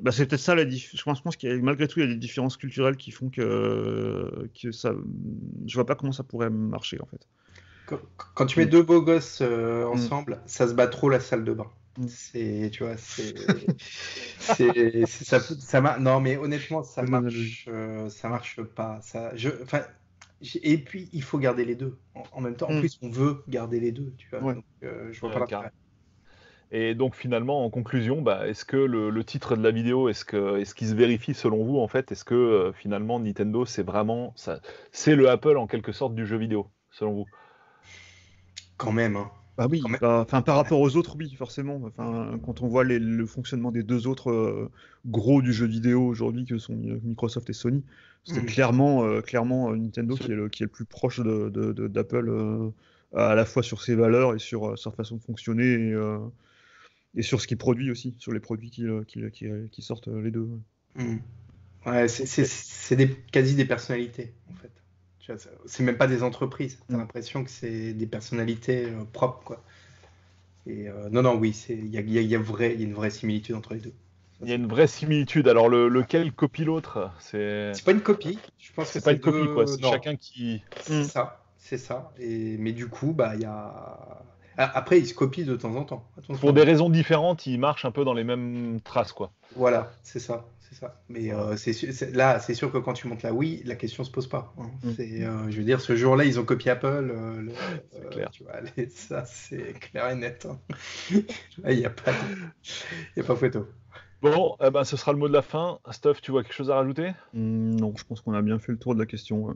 peut-être ça la différence. Je pense qu'il y a malgré tout il y a des différences culturelles qui font que ça. Je vois pas comment ça pourrait marcher en fait. Quand tu mets deux beaux gosses ensemble, ça se bat trop la salle de bain. Tu vois, non, mais honnêtement, ça marche pas. Et puis, il faut garder les deux. En même temps, en plus, on veut garder les deux, tu vois. Donc, je vois pas l'intérêt. Et donc, finalement, en conclusion, est-ce que le titre de la vidéo, est-ce qu'il se vérifie selon vous, en fait ? Est-ce que, finalement, Nintendo, c'est vraiment... c'est le Apple, en quelque sorte, du jeu vidéo, selon vous ? Quand même, hein. Bah oui, par rapport aux autres, oui, forcément. Quand on voit le fonctionnement des deux autres gros du jeu vidéo aujourd'hui, que sont Microsoft et Sony, c'est clairement Nintendo qui est le plus proche d'Apple, à la fois sur ses valeurs et sur sa façon de fonctionner, et sur ce qu'il produit aussi, sur les produits qui sortent les deux. Ouais, c'est quasi des personnalités, en fait. C'est même pas des entreprises. T'as l'impression que c'est des personnalités propres, quoi. Et non, oui, il y a une vraie similitude entre les deux. Il y a une vraie similitude. Alors lequel copie l'autre ? C'est pas une copie. Je pense que c'est pas une copie, quoi. C'est chacun qui. C'est ça. Mais du coup, il y a. Après, ils se copient de temps en temps. Attention. Pour des raisons différentes, ils marchent un peu dans les mêmes traces, quoi. Voilà, c'est ça. Mais c'est sûr que quand tu montes la Wii, la question se pose pas. Je veux dire, ce jour-là, ils ont copié Apple. C'est clair. Tu vois, ça, c'est clair et net. Là, il n'y a pas photo. Bon, ce sera le mot de la fin. Stuff, tu vois quelque chose à rajouter ? Non, je pense qu'on a bien fait le tour de la question. Ouais.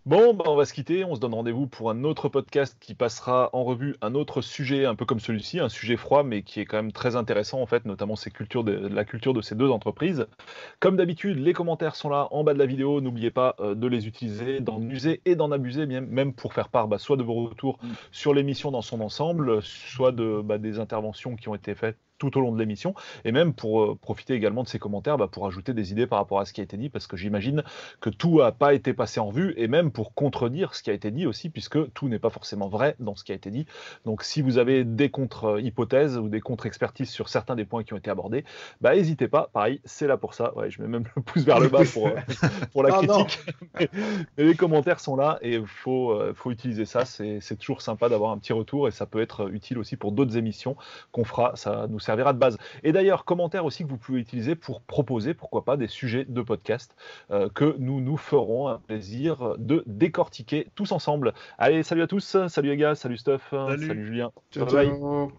Bon, on va se quitter. On se donne rendez-vous pour un autre podcast qui passera en revue un autre sujet, un peu comme celui-ci, un sujet froid, mais qui est quand même très intéressant, en fait, notamment la culture de ces deux entreprises. Comme d'habitude, les commentaires sont là en bas de la vidéo. N'oubliez pas de les utiliser, d'en user et d'en abuser, même pour faire part soit de vos retours sur l'émission dans son ensemble, soit des interventions qui ont été faites tout au long de l'émission, et même pour profiter également de ces commentaires pour ajouter des idées par rapport à ce qui a été dit, parce que j'imagine que tout n'a pas été passé en revue, et même pour contredire ce qui a été dit aussi, puisque tout n'est pas forcément vrai dans ce qui a été dit. Donc si vous avez des contre-hypothèses ou des contre-expertises sur certains des points qui ont été abordés, n'hésitez pas, pareil, c'est là pour ça. Ouais, je mets même le pouce vers le bas pour la critique. Mais les commentaires sont là, et il faut utiliser ça. C'est toujours sympa d'avoir un petit retour, et ça peut être utile aussi pour d'autres émissions qu'on fera. Ça nous servira de base. Et d'ailleurs, commentaires aussi que vous pouvez utiliser pour proposer, pourquoi pas, des sujets de podcast que nous ferons un plaisir de décortiquer tous ensemble. Allez, salut à tous, salut les gars, salut Stuff, salut Julien. Ciao.